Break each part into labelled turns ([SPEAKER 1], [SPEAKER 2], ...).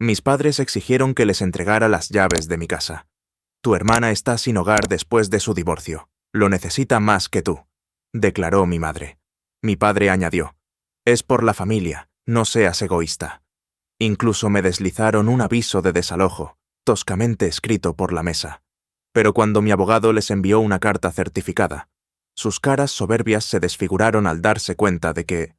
[SPEAKER 1] Mis padres exigieron que les entregara las llaves de mi casa. Tu hermana está sin hogar después de su divorcio. Lo necesita más que tú, declaró mi madre. Mi padre añadió, es por la familia, no seas egoísta. Incluso me deslizaron un aviso de desalojo, toscamente escrito por la mesa. Pero cuando mi abogado les envió una carta certificada, sus caras soberbias se desfiguraron al darse cuenta de que...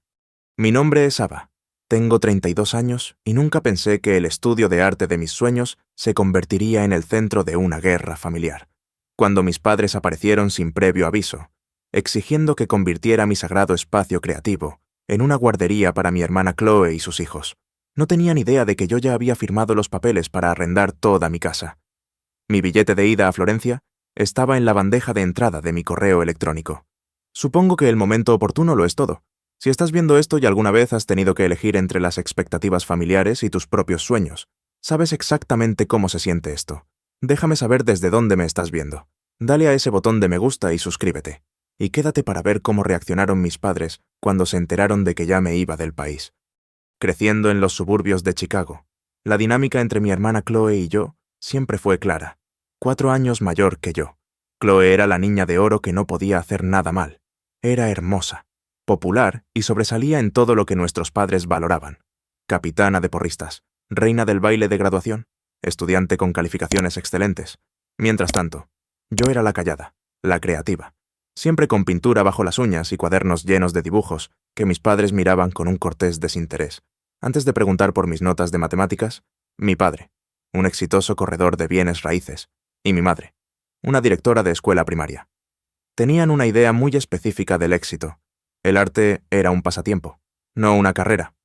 [SPEAKER 1] Mi nombre es Ava, tengo 32 años y nunca pensé que el estudio de arte de mis sueños se convertiría en el centro de una guerra familiar. Cuando mis padres aparecieron sin previo aviso, exigiendo que convirtiera mi sagrado espacio creativo en una guardería para mi hermana Chloe y sus hijos, no tenían idea de que yo ya había firmado los papeles para arrendar toda mi casa. Mi billete de ida a Florencia estaba en la bandeja de entrada de mi correo electrónico. Supongo que el momento oportuno lo es todo. Si estás viendo esto y alguna vez has tenido que elegir entre las expectativas familiares y tus propios sueños, sabes exactamente cómo se siente esto. Déjame saber desde dónde me estás viendo. Dale a ese botón de me gusta y suscríbete. Y quédate para ver cómo reaccionaron mis padres cuando se enteraron de que ya me iba del país. Creciendo en los suburbios de Chicago, la dinámica entre mi hermana Chloe y yo siempre fue clara. 4 años mayor que yo. Chloe era la niña de oro que no podía hacer nada mal. Era hermosa, popular y sobresalía en todo lo que nuestros padres valoraban. Capitana de porristas, reina del baile de graduación, estudiante con calificaciones excelentes. Mientras tanto, yo era la callada, la creativa, siempre con pintura bajo las uñas y cuadernos llenos de dibujos que mis padres miraban con un cortés desinterés. Antes de preguntar por mis notas de matemáticas, mi padre, un exitoso corredor de bienes raíces, y mi madre, una directora de escuela primaria. Tenían una idea muy específica del éxito. El arte era un pasatiempo, no una carrera.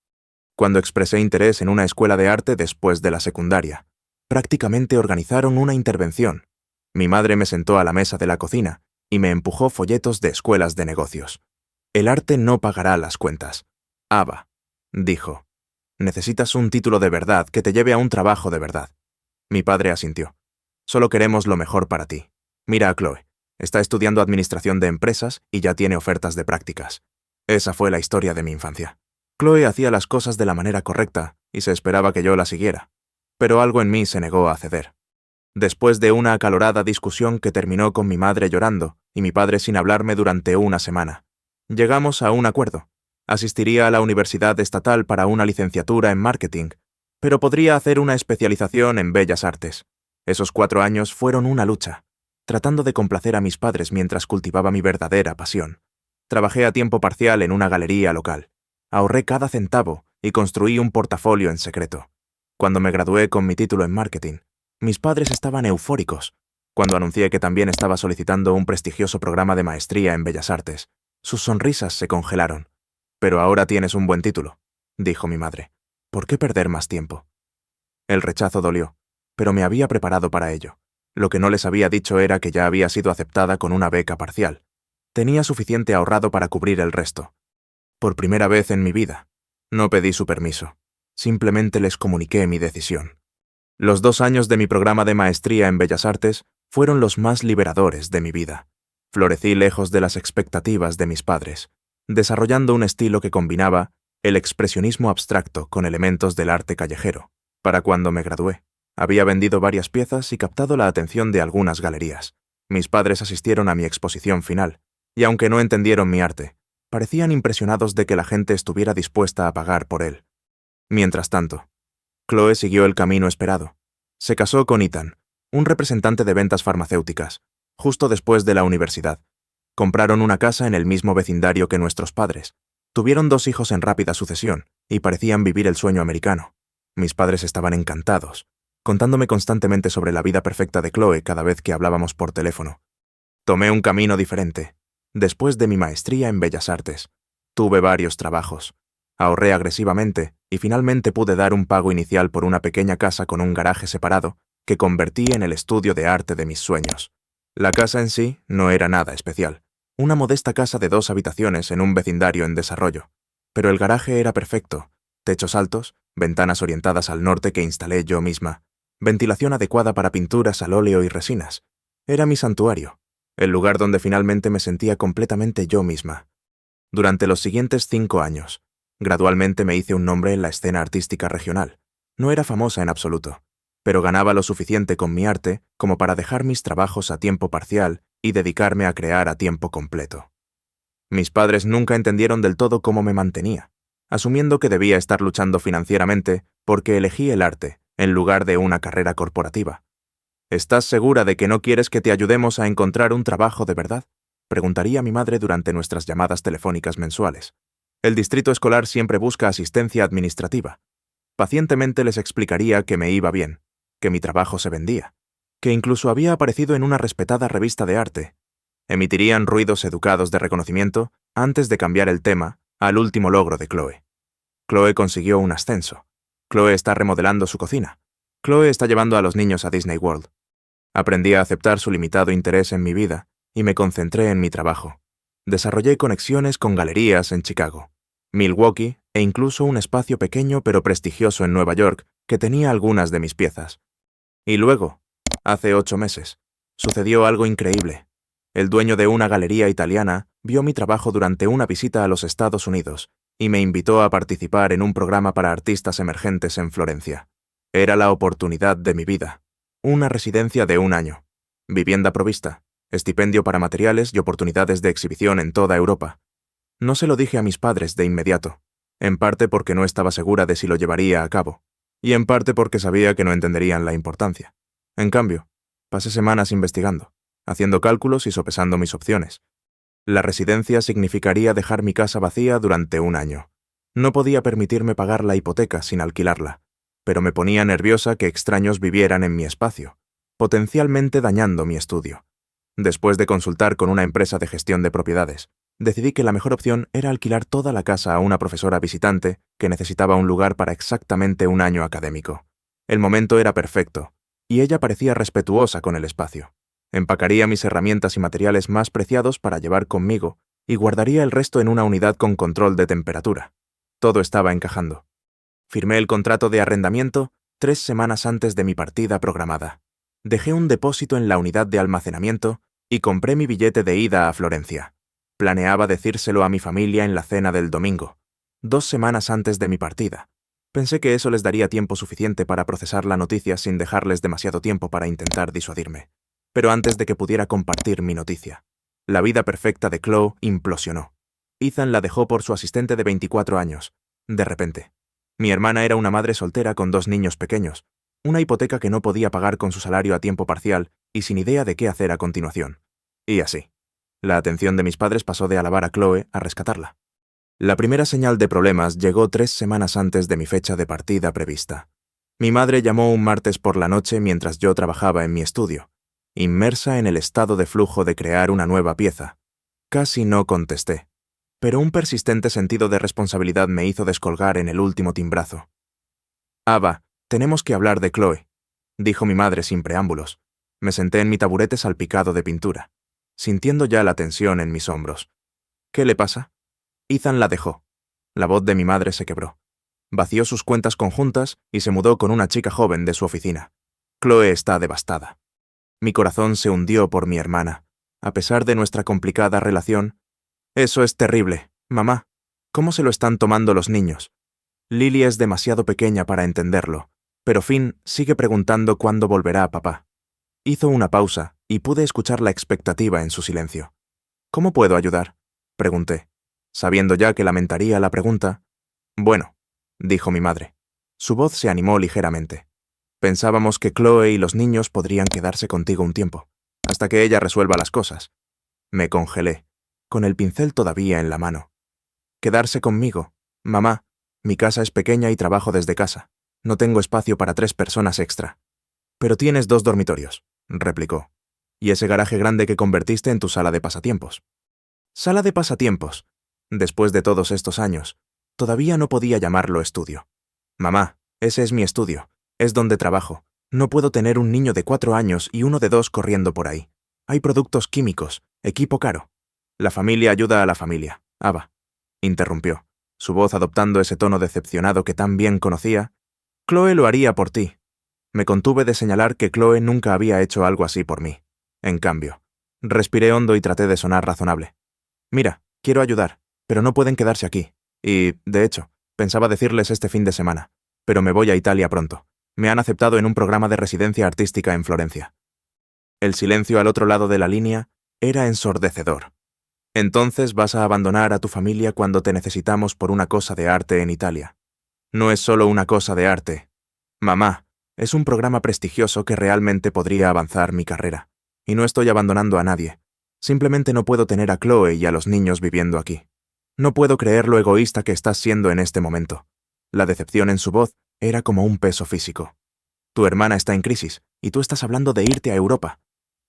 [SPEAKER 1] Cuando expresé interés en una escuela de arte después de la secundaria, prácticamente organizaron una intervención. Mi madre me sentó a la mesa de la cocina y me empujó folletos de escuelas de negocios. El arte no pagará las cuentas. Ava, dijo, necesitas un título de verdad que te lleve a un trabajo de verdad. Mi padre asintió. Solo queremos lo mejor para ti. Mira a Chloe. Está estudiando administración de empresas y ya tiene ofertas de prácticas. Esa fue la historia de mi infancia. Chloe hacía las cosas de la manera correcta y se esperaba que yo la siguiera. Pero algo en mí se negó a ceder. Después de una acalorada discusión que terminó con mi madre llorando y mi padre sin hablarme durante una semana, llegamos a un acuerdo. Asistiría a la universidad estatal para una licenciatura en marketing, pero podría hacer una especialización en bellas artes. Esos 4 años fueron una lucha, tratando de complacer a mis padres mientras cultivaba mi verdadera pasión. Trabajé a tiempo parcial en una galería local. Ahorré cada centavo y construí un portafolio en secreto. Cuando me gradué con mi título en marketing, mis padres estaban eufóricos. Cuando anuncié que también estaba solicitando un prestigioso programa de maestría en bellas artes, sus sonrisas se congelaron. Pero ahora tienes un buen título, dijo mi madre. ¿Por qué perder más tiempo? El rechazo dolió, pero me había preparado para ello. Lo que no les había dicho era que ya había sido aceptada con una beca parcial. Tenía suficiente ahorrado para cubrir el resto. Por primera vez en mi vida, no pedí su permiso. Simplemente les comuniqué mi decisión. Los 2 años de mi programa de maestría en Bellas Artes fueron los más liberadores de mi vida. Florecí lejos de las expectativas de mis padres, desarrollando un estilo que combinaba el expresionismo abstracto con elementos del arte callejero. Para cuando me gradué, había vendido varias piezas y captado la atención de algunas galerías. Mis padres asistieron a mi exposición final, y aunque no entendieron mi arte, parecían impresionados de que la gente estuviera dispuesta a pagar por él. Mientras tanto, Chloe siguió el camino esperado. Se casó con Ethan, un representante de ventas farmacéuticas, justo después de la universidad. Compraron una casa en el mismo vecindario que nuestros padres. Tuvieron 2 hijos en rápida sucesión y parecían vivir el sueño americano. Mis padres estaban encantados, contándome constantemente sobre la vida perfecta de Chloe cada vez que hablábamos por teléfono. Tomé un camino diferente. Después de mi maestría en Bellas Artes, tuve varios trabajos. Ahorré agresivamente y finalmente pude dar un pago inicial por una pequeña casa con un garaje separado que convertí en el estudio de arte de mis sueños. La casa en sí no era nada especial. Una modesta casa de 2 habitaciones en un vecindario en desarrollo. Pero el garaje era perfecto. Techos altos, ventanas orientadas al norte que instalé yo misma, ventilación adecuada para pinturas al óleo y resinas. Era mi santuario, el lugar donde finalmente me sentía completamente yo misma. Durante los siguientes 5 años, gradualmente me hice un nombre en la escena artística regional. No era famosa en absoluto, pero ganaba lo suficiente con mi arte como para dejar mis trabajos a tiempo parcial y dedicarme a crear a tiempo completo. Mis padres nunca entendieron del todo cómo me mantenía, asumiendo que debía estar luchando financieramente porque elegí el arte en lugar de una carrera corporativa. ¿Estás segura de que no quieres que te ayudemos a encontrar un trabajo de verdad?, preguntaría mi madre durante nuestras llamadas telefónicas mensuales. El distrito escolar siempre busca asistencia administrativa. Pacientemente les explicaría que me iba bien, que mi trabajo se vendía, que incluso había aparecido en una respetada revista de arte. Emitirían ruidos educados de reconocimiento antes de cambiar el tema al último logro de Chloe. Chloe consiguió un ascenso. Chloe está remodelando su cocina. Chloe está llevando a los niños a Disney World. Aprendí a aceptar su limitado interés en mi vida y me concentré en mi trabajo. Desarrollé conexiones con galerías en Chicago, Milwaukee e incluso un espacio pequeño pero prestigioso en Nueva York que tenía algunas de mis piezas. Y luego, hace 8 meses, sucedió algo increíble. El dueño de una galería italiana vio mi trabajo durante una visita a los Estados Unidos y me invitó a participar en un programa para artistas emergentes en Florencia. Era la oportunidad de mi vida. Una residencia de 1 año, vivienda provista, estipendio para materiales y oportunidades de exhibición en toda Europa. No se lo dije a mis padres de inmediato, en parte porque no estaba segura de si lo llevaría a cabo, y en parte porque sabía que no entenderían la importancia. En cambio, pasé semanas investigando, haciendo cálculos y sopesando mis opciones. La residencia significaría dejar mi casa vacía durante 1 año. No podía permitirme pagar la hipoteca sin alquilarla, pero me ponía nerviosa que extraños vivieran en mi espacio, potencialmente dañando mi estudio. Después de consultar con una empresa de gestión de propiedades, decidí que la mejor opción era alquilar toda la casa a una profesora visitante que necesitaba un lugar para exactamente 1 año académico. El momento era perfecto, y ella parecía respetuosa con el espacio. Empacaría mis herramientas y materiales más preciados para llevar conmigo y guardaría el resto en una unidad con control de temperatura. Todo estaba encajando. Firmé el contrato de arrendamiento 3 semanas antes de mi partida programada. Dejé un depósito en la unidad de almacenamiento y compré mi billete de ida a Florencia. Planeaba decírselo a mi familia en la cena del domingo, 2 semanas antes de mi partida. Pensé que eso les daría tiempo suficiente para procesar la noticia sin dejarles demasiado tiempo para intentar disuadirme. Pero antes de que pudiera compartir mi noticia, la vida perfecta de Chloe implosionó. Ethan la dejó por su asistente de 24 años, de repente. Mi hermana era una madre soltera con 2 niños pequeños, una hipoteca que no podía pagar con su salario a tiempo parcial y sin idea de qué hacer a continuación. Y así. La atención de mis padres pasó de alabar a Chloe a rescatarla. La primera señal de problemas llegó 3 semanas antes de mi fecha de partida prevista. Mi madre llamó un martes por la noche mientras yo trabajaba en mi estudio, inmersa en el estado de flujo de crear una nueva pieza. Casi no contesté, pero un persistente sentido de responsabilidad me hizo descolgar en el último timbrazo. «Ava, tenemos que hablar de Chloe», dijo mi madre sin preámbulos. Me senté en mi taburete salpicado de pintura, sintiendo ya la tensión en mis hombros. «¿Qué le pasa?» Ethan la dejó. La voz de mi madre se quebró. Vació sus cuentas conjuntas y se mudó con una chica joven de su oficina. Chloe está devastada. Mi corazón se hundió por mi hermana. A pesar de nuestra complicada relación. «Eso es terrible, mamá. ¿Cómo se lo están tomando los niños?» Lily es demasiado pequeña para entenderlo, pero Finn sigue preguntando cuándo volverá a papá. Hizo una pausa y pude escuchar la expectativa en su silencio. «¿Cómo puedo ayudar?», pregunté, sabiendo ya que lamentaría la pregunta. «Bueno», dijo mi madre. Su voz se animó ligeramente. «Pensábamos que Chloe y los niños podrían quedarse contigo un tiempo, hasta que ella resuelva las cosas». Me congelé, con el pincel todavía en la mano. «¿Quedarse conmigo? Mamá, mi casa es pequeña y trabajo desde casa. No tengo espacio para 3 personas extra». «Pero tienes 2 dormitorios», replicó. «Y ese garaje grande que convertiste en tu sala de pasatiempos». «Sala de pasatiempos». Después de todos estos años, todavía no podía llamarlo estudio. «Mamá, ese es mi estudio. Es donde trabajo. No puedo tener un niño de 4 años y uno de 2 corriendo por ahí. Hay productos químicos, equipo caro». «La familia ayuda a la familia, Ava», interrumpió, su voz adoptando ese tono decepcionado que tan bien conocía. «Chloe lo haría por ti». Me contuve de señalar que Chloe nunca había hecho algo así por mí. En cambio, respiré hondo y traté de sonar razonable. «Mira, quiero ayudar, pero no pueden quedarse aquí. Y, de hecho, pensaba decirles este fin de semana. pero me voy a Italia pronto. Me han aceptado en un programa de residencia artística en Florencia. El silencio al otro lado de la línea era ensordecedor. Entonces vas a abandonar a tu familia cuando te necesitamos por una cosa de arte en Italia. No es solo una cosa de arte. Mamá, es un programa prestigioso que realmente podría avanzar mi carrera. Y no estoy abandonando a nadie. Simplemente no puedo tener a Chloe y a los niños viviendo aquí. No puedo creer lo egoísta que estás siendo en este momento. La decepción en su voz era como un peso físico. Tu hermana está en crisis, y tú estás hablando de irte a Europa.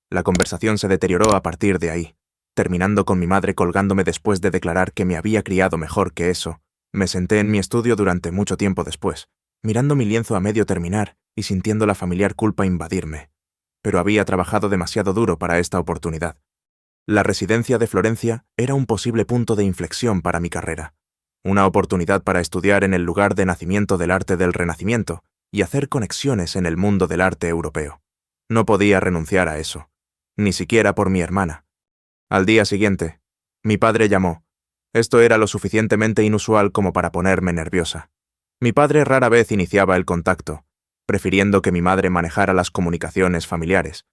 [SPEAKER 1] La conversación se deterioró a partir de ahí, terminando con mi madre colgándome después de declarar que me había criado mejor que eso. Me senté en mi estudio durante mucho tiempo después, mirando mi lienzo a medio terminar y sintiendo la familiar culpa invadirme. Pero había trabajado demasiado duro para esta oportunidad. La residencia de Florencia era un posible punto de inflexión para mi carrera. Una oportunidad para estudiar en el lugar de nacimiento del arte del Renacimiento y hacer conexiones en el mundo del arte europeo. No podía renunciar a eso, ni siquiera por mi hermana. Al día siguiente, mi padre llamó. Esto era lo suficientemente inusual como para ponerme nerviosa. Mi padre rara vez iniciaba el contacto, prefiriendo que mi madre manejara las comunicaciones familiares.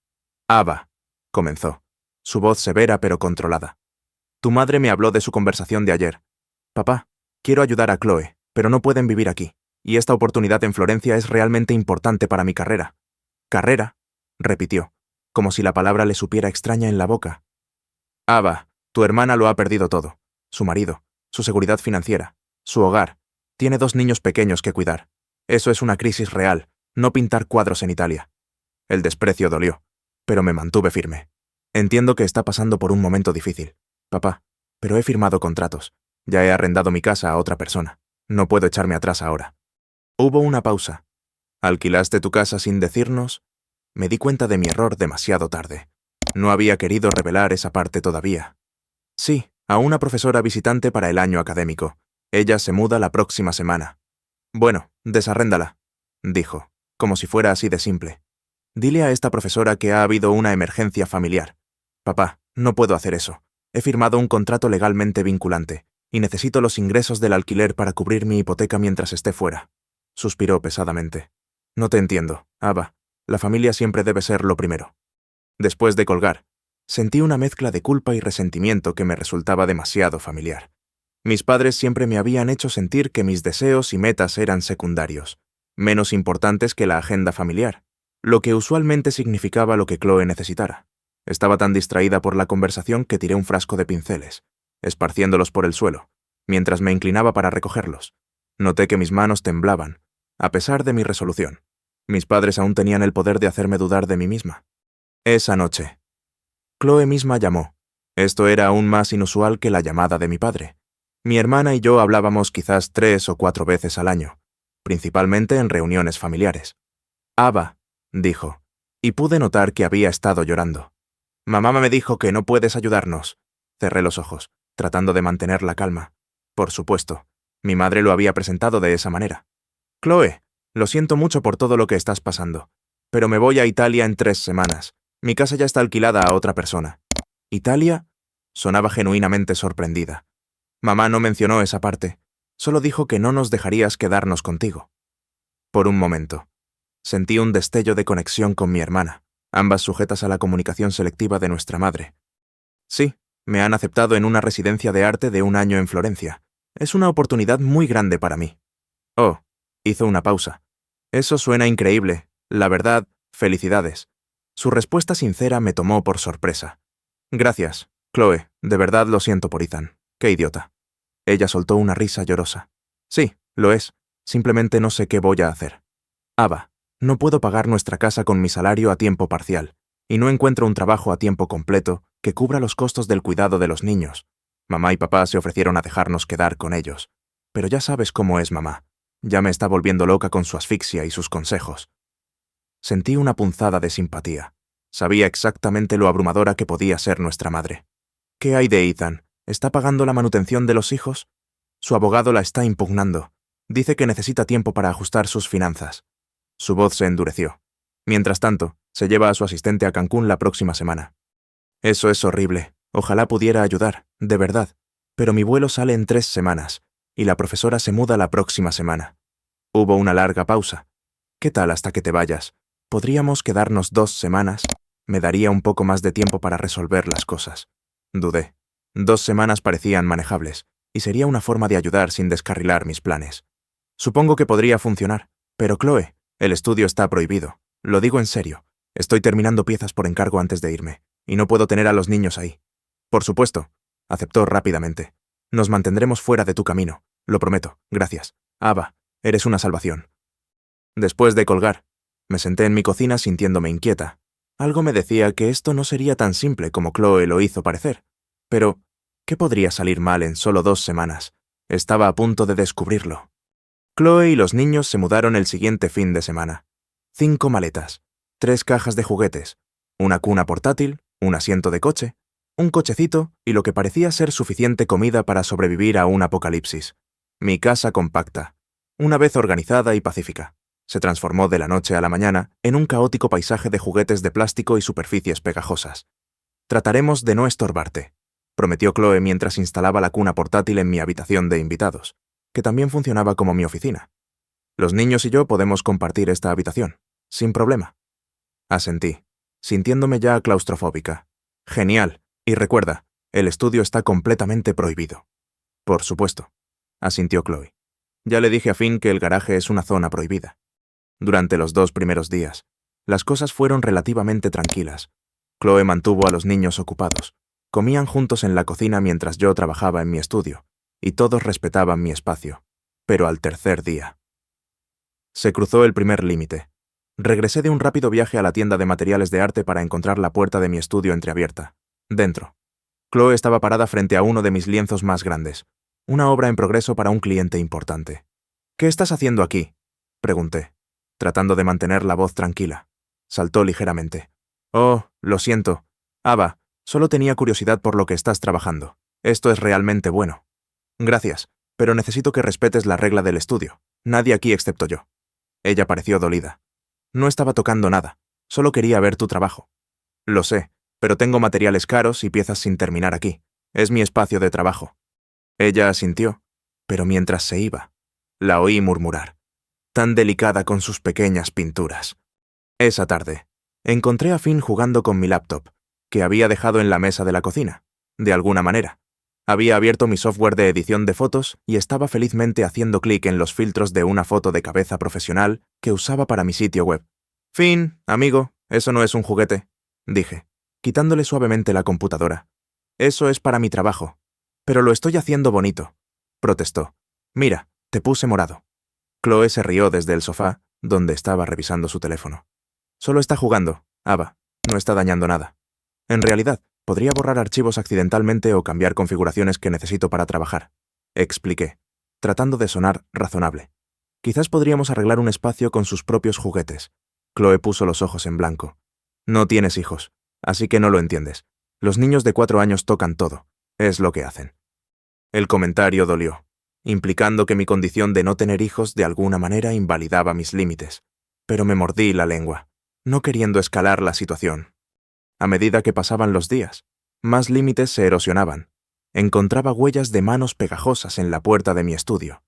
[SPEAKER 1] Ava, comenzó, su voz severa pero controlada. Tu madre me habló de su conversación de ayer. Papá, quiero ayudar a Chloe, pero no pueden vivir aquí, y esta oportunidad en Florencia es realmente importante para mi carrera. ¿Carrera?, repitió, como si la palabra le supiera extraña en la boca. Ava, tu hermana lo ha perdido todo. Su marido, su seguridad financiera, su hogar. Tiene 2 niños pequeños que cuidar. Eso es una crisis real, no pintar cuadros en Italia. El desprecio dolió, pero me mantuve firme. Entiendo que está pasando por un momento difícil, papá, pero he firmado contratos. Ya he arrendado mi casa a otra persona. No puedo echarme atrás ahora. Hubo una pausa. ¿Alquilaste tu casa sin decirnos? Me di cuenta de mi error demasiado tarde. No había querido revelar esa parte todavía. Sí, a una profesora visitante para el año académico. Ella se muda la próxima semana. Bueno, desarréndala, dijo, como si fuera así de simple. Dile a esta profesora que ha habido una emergencia familiar. Papá, no puedo hacer eso. He firmado un contrato legalmente vinculante, y necesito los ingresos del alquiler para cubrir mi hipoteca mientras esté fuera. Suspiró pesadamente. No te entiendo, Ava. La familia siempre debe ser lo primero. Después de colgar, sentí una mezcla de culpa y resentimiento que me resultaba demasiado familiar. Mis padres siempre me habían hecho sentir que mis deseos y metas eran secundarios, menos importantes que la agenda familiar, lo que usualmente significaba lo que Chloe necesitara. Estaba tan distraída por la conversación que tiré un frasco de pinceles, esparciéndolos por el suelo, mientras me inclinaba para recogerlos. Noté que mis manos temblaban, a pesar de mi resolución. Mis padres aún tenían el poder de hacerme dudar de mí misma. Esa noche, Chloe misma llamó. Esto era aún más inusual que la llamada de mi padre. Mi hermana y yo hablábamos quizás 3 o 4 veces al año, principalmente en reuniones familiares. Ava, dijo, y pude notar que había estado llorando. Mamá me dijo que no puedes ayudarnos. Cerré los ojos, tratando de mantener la calma. Por supuesto, mi madre lo había presentado de esa manera. Chloe, lo siento mucho por todo lo que estás pasando, pero me voy a Italia en 3 semanas. Mi casa ya está alquilada a otra persona. ¿Italia? Sonaba genuinamente sorprendida. Mamá no mencionó esa parte, solo dijo que no nos dejarías quedarnos contigo. Por un momento, sentí un destello de conexión con mi hermana, ambas sujetas a la comunicación selectiva de nuestra madre. Sí, me han aceptado en una residencia de arte de 1 año en Florencia. Es una oportunidad muy grande para mí. Oh, hizo una pausa. Eso suena increíble. La verdad, felicidades. Su respuesta sincera me tomó por sorpresa. Gracias, Chloe, de verdad lo siento por Ethan. Qué idiota. Ella soltó una risa llorosa. Sí, lo es. Simplemente no sé qué voy a hacer. Ava, no puedo pagar nuestra casa con mi salario a tiempo parcial, y no encuentro un trabajo a tiempo completo que cubra los costos del cuidado de los niños. Mamá y papá se ofrecieron a dejarnos quedar con ellos. Pero ya sabes cómo es mamá. Ya me está volviendo loca con su asfixia y sus consejos. Sentí una punzada de simpatía. Sabía exactamente lo abrumadora que podía ser nuestra madre. ¿Qué hay de Ethan? ¿Está pagando la manutención de los hijos? Su abogado la está impugnando. Dice que necesita tiempo para ajustar sus finanzas. Su voz se endureció. Mientras tanto, se lleva a su asistente a Cancún la próxima semana. Eso es horrible. Ojalá pudiera ayudar, de verdad. Pero mi vuelo sale en 3 semanas, y la profesora se muda la próxima semana. Hubo una larga pausa. ¿Qué tal hasta que te vayas? ¿Podríamos quedarnos 2 semanas? Me daría un poco más de tiempo para resolver las cosas. Dudé. 2 semanas parecían manejables, y sería una forma de ayudar sin descarrilar mis planes. Supongo que podría funcionar, pero Chloe, el estudio está prohibido. Lo digo en serio. Estoy terminando piezas por encargo antes de irme, y no puedo tener a los niños ahí. Por supuesto, aceptó rápidamente. Nos mantendremos fuera de tu camino, lo prometo, gracias. Ava, eres una salvación. Después de colgar, me senté en mi cocina sintiéndome inquieta. Algo me decía que esto no sería tan simple como Chloe lo hizo parecer. Pero, ¿qué podría salir mal en solo 2 semanas? Estaba a punto de descubrirlo. Chloe y los niños se mudaron el siguiente fin de semana. 5 maletas, 3 cajas de juguetes, una cuna portátil, un asiento de coche, un cochecito y lo que parecía ser suficiente comida para sobrevivir a un apocalipsis. Mi casa compacta, una vez organizada y pacífica, se transformó de la noche a la mañana en un caótico paisaje de juguetes de plástico y superficies pegajosas. Trataremos de no estorbarte, prometió Chloe mientras instalaba la cuna portátil en mi habitación de invitados, que también funcionaba como mi oficina. Los niños y yo podemos compartir esta habitación, sin problema. Asentí, sintiéndome ya claustrofóbica. Genial, y recuerda, el estudio está completamente prohibido. Por supuesto, asintió Chloe. Ya le dije a Finn que el garaje es una zona prohibida. Durante los 2 primeros días, las cosas fueron relativamente tranquilas. Chloe mantuvo a los niños ocupados. Comían juntos en la cocina mientras yo trabajaba en mi estudio, y todos respetaban mi espacio. Pero al tercer día se cruzó el primer límite. Regresé de un rápido viaje a la tienda de materiales de arte para encontrar la puerta de mi estudio entreabierta. Dentro, Chloe estaba parada frente a uno de mis lienzos más grandes, una obra en progreso para un cliente importante. ¿Qué estás haciendo aquí?, pregunté, tratando de mantener la voz tranquila. Saltó ligeramente. Oh, lo siento. Ava, solo tenía curiosidad por lo que estás trabajando. Esto es realmente bueno. Gracias, pero necesito que respetes la regla del estudio. Nadie aquí excepto yo. Ella pareció dolida. No estaba tocando nada, solo quería ver tu trabajo. Lo sé, pero tengo materiales caros y piezas sin terminar aquí. Es mi espacio de trabajo. Ella asintió, pero mientras se iba, la oí murmurar, tan delicada con sus pequeñas pinturas. Esa tarde, encontré a Finn jugando con mi laptop, que había dejado en la mesa de la cocina, de alguna manera. Había abierto mi software de edición de fotos y estaba felizmente haciendo clic en los filtros de una foto de cabeza profesional que usaba para mi sitio web. Finn, amigo, eso no es un juguete, dije, quitándole suavemente la computadora. Eso es para mi trabajo. Pero lo estoy haciendo bonito, protestó. Mira, te puse morado. Chloe se rió desde el sofá, donde estaba revisando su teléfono. Solo está jugando, Ava, no está dañando nada. En realidad, podría borrar archivos accidentalmente o cambiar configuraciones que necesito para trabajar, expliqué, tratando de sonar razonable. Quizás podríamos arreglar un espacio con sus propios juguetes. Chloe puso los ojos en blanco. No tienes hijos, así que no lo entiendes. Los niños de 4 años tocan todo. Es lo que hacen. El comentario dolió, implicando que mi condición de no tener hijos de alguna manera invalidaba mis límites. Pero me mordí la lengua, no queriendo escalar la situación. A medida que pasaban los días, más límites se erosionaban. Encontraba huellas de manos pegajosas en la puerta de mi estudio.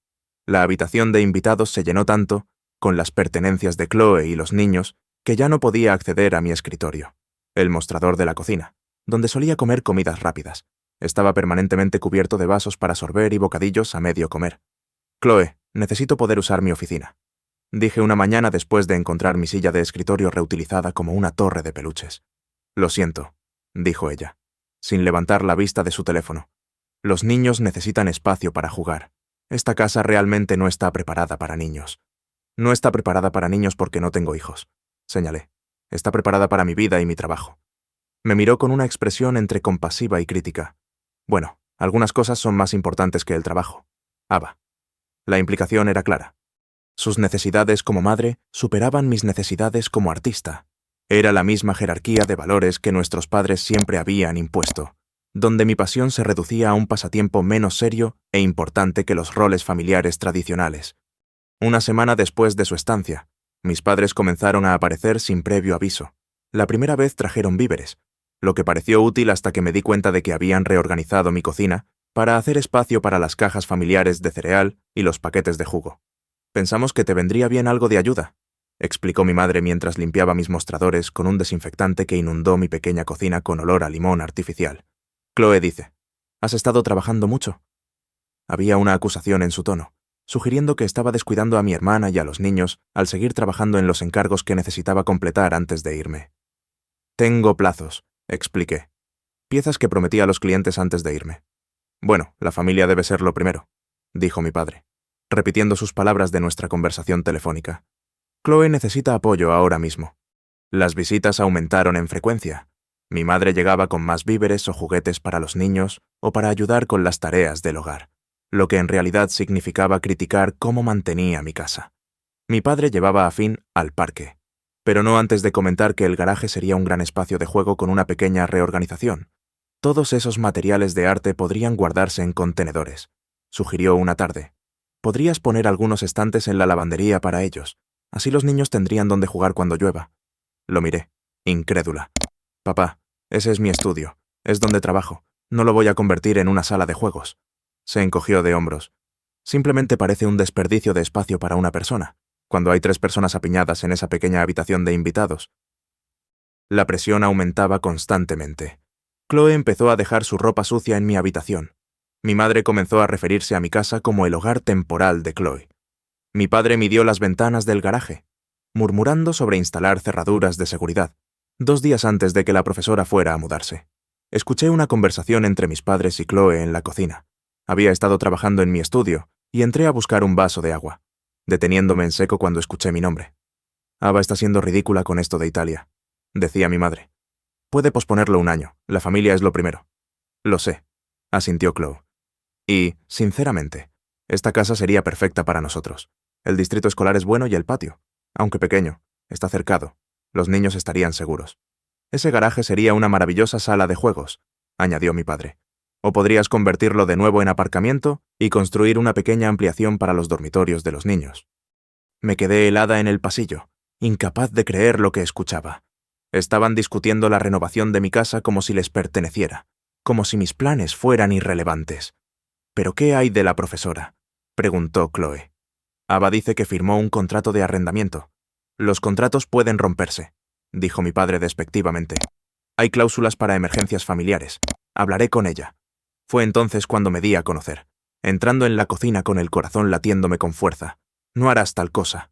[SPEAKER 1] La habitación de invitados se llenó tanto, con las pertenencias de Chloe y los niños, que ya no podía acceder a mi escritorio, el mostrador de la cocina, donde solía comer comidas rápidas. Estaba permanentemente cubierto de vasos para sorber y bocadillos a medio comer. Chloe, necesito poder usar mi oficina, dije una mañana después de encontrar mi silla de escritorio reutilizada como una torre de peluches. Lo siento, dijo ella, sin levantar la vista de su teléfono. Los niños necesitan espacio para jugar. Esta casa realmente no está preparada para niños. No está preparada para niños porque no tengo hijos, señalé. Está preparada para mi vida y mi trabajo. Me miró con una expresión entre compasiva y crítica. Bueno, algunas cosas son más importantes que el trabajo. Ava. La implicación era clara. Sus necesidades como madre superaban mis necesidades como artista. Era la misma jerarquía de valores que nuestros padres siempre habían impuesto, donde mi pasión se reducía a un pasatiempo menos serio e importante que los roles familiares tradicionales. Una semana después de su estancia, mis padres comenzaron a aparecer sin previo aviso. La primera vez trajeron víveres, lo que pareció útil hasta que me di cuenta de que habían reorganizado mi cocina para hacer espacio para las cajas familiares de cereal y los paquetes de jugo. Pensamos que te vendría bien algo de ayuda, explicó mi madre mientras limpiaba mis mostradores con un desinfectante que inundó mi pequeña cocina con olor a limón artificial. Chloe dice, ¿has estado trabajando mucho? Había una acusación en su tono, sugiriendo que estaba descuidando a mi hermana y a los niños al seguir trabajando en los encargos que necesitaba completar antes de irme. Tengo plazos, expliqué. Piezas que prometí a los clientes antes de irme. Bueno, la familia debe ser lo primero, dijo mi padre, repitiendo sus palabras de nuestra conversación telefónica. Chloe necesita apoyo ahora mismo. Las visitas aumentaron en frecuencia. Mi madre llegaba con más víveres o juguetes para los niños o para ayudar con las tareas del hogar, lo que en realidad significaba criticar cómo mantenía mi casa. Mi padre llevaba a Finn al parque, pero no antes de comentar que el garaje sería un gran espacio de juego con una pequeña reorganización. Todos esos materiales de arte podrían guardarse en contenedores, sugirió una tarde. Podrías poner algunos estantes en la lavandería para ellos, así los niños tendrían donde jugar cuando llueva. Lo miré, incrédula. Papá, ese es mi estudio, es donde trabajo, no lo voy a convertir en una sala de juegos. Se encogió de hombros. Simplemente parece un desperdicio de espacio para una persona, cuando hay 3 personas apiñadas en esa pequeña habitación de invitados. La presión aumentaba constantemente. Chloe empezó a dejar su ropa sucia en mi habitación. Mi madre comenzó a referirse a mi casa como el hogar temporal de Chloe. Mi padre midió las ventanas del garaje, murmurando sobre instalar cerraduras de seguridad, 2 días antes de que la profesora fuera a mudarse. Escuché una conversación entre mis padres y Chloe en la cocina. Había estado trabajando en mi estudio y entré a buscar un vaso de agua, deteniéndome en seco cuando escuché mi nombre. Ava está siendo ridícula con esto de Italia, decía mi madre. Puede posponerlo 1 año, la familia es lo primero. Lo sé, asintió Chloe. Y, sinceramente, esta casa sería perfecta para nosotros. El distrito escolar es bueno y el patio, aunque pequeño, está cercado. Los niños estarían seguros. Ese garaje sería una maravillosa sala de juegos, añadió mi padre. O podrías convertirlo de nuevo en aparcamiento y construir una pequeña ampliación para los dormitorios de los niños. Me quedé helada en el pasillo, incapaz de creer lo que escuchaba. Estaban discutiendo la renovación de mi casa como si les perteneciera, como si mis planes fueran irrelevantes. ¿Pero qué hay de la profesora?, preguntó Chloe. Ava dice que firmó un contrato de arrendamiento. Los contratos pueden romperse, dijo mi padre despectivamente. Hay cláusulas para emergencias familiares. Hablaré con ella. Fue entonces cuando me di a conocer, entrando en la cocina con el corazón latiéndome con fuerza. No harás tal cosa.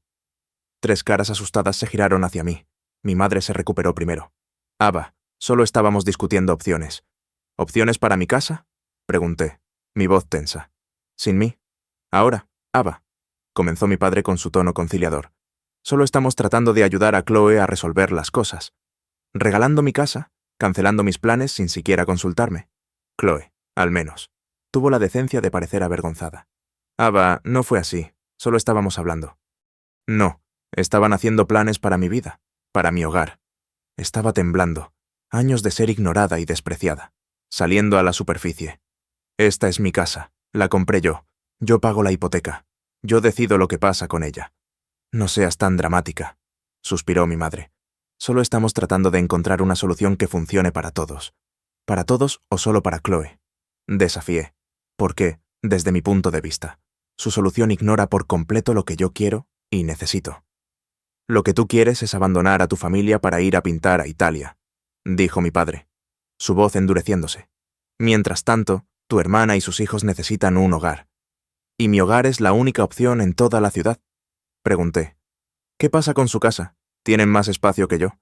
[SPEAKER 1] 3 caras asustadas se giraron hacia mí. Mi madre se recuperó primero. Ava, solo estábamos discutiendo opciones. ¿Opciones para mi casa?, pregunté, mi voz tensa. ¿Sin mí? Ahora, Ava, comenzó mi padre con su tono conciliador. Solo estamos tratando de ayudar a Chloe a resolver las cosas. Regalando mi casa, cancelando mis planes sin siquiera consultarme. Chloe, al menos, tuvo la decencia de parecer avergonzada. Ava, no fue así, solo estábamos hablando. No, estaban haciendo planes para mi vida, para mi hogar. Estaba temblando, años de ser ignorada y despreciada, saliendo a la superficie. Esta es mi casa, la compré yo pago la hipoteca, yo decido lo que pasa con ella. No seas tan dramática, suspiró mi madre. Solo estamos tratando de encontrar una solución que funcione para todos. ¿Para todos o solo para Chloe? Desafié, porque, desde mi punto de vista, su solución ignora por completo lo que yo quiero y necesito. Lo que tú quieres es abandonar a tu familia para ir a pintar a Italia, dijo mi padre, su voz endureciéndose. Mientras tanto, tu hermana y sus hijos necesitan un hogar. ¿Y mi hogar es la única opción en toda la ciudad?, pregunté. ¿Qué pasa con su casa? ¿Tienen más espacio que yo?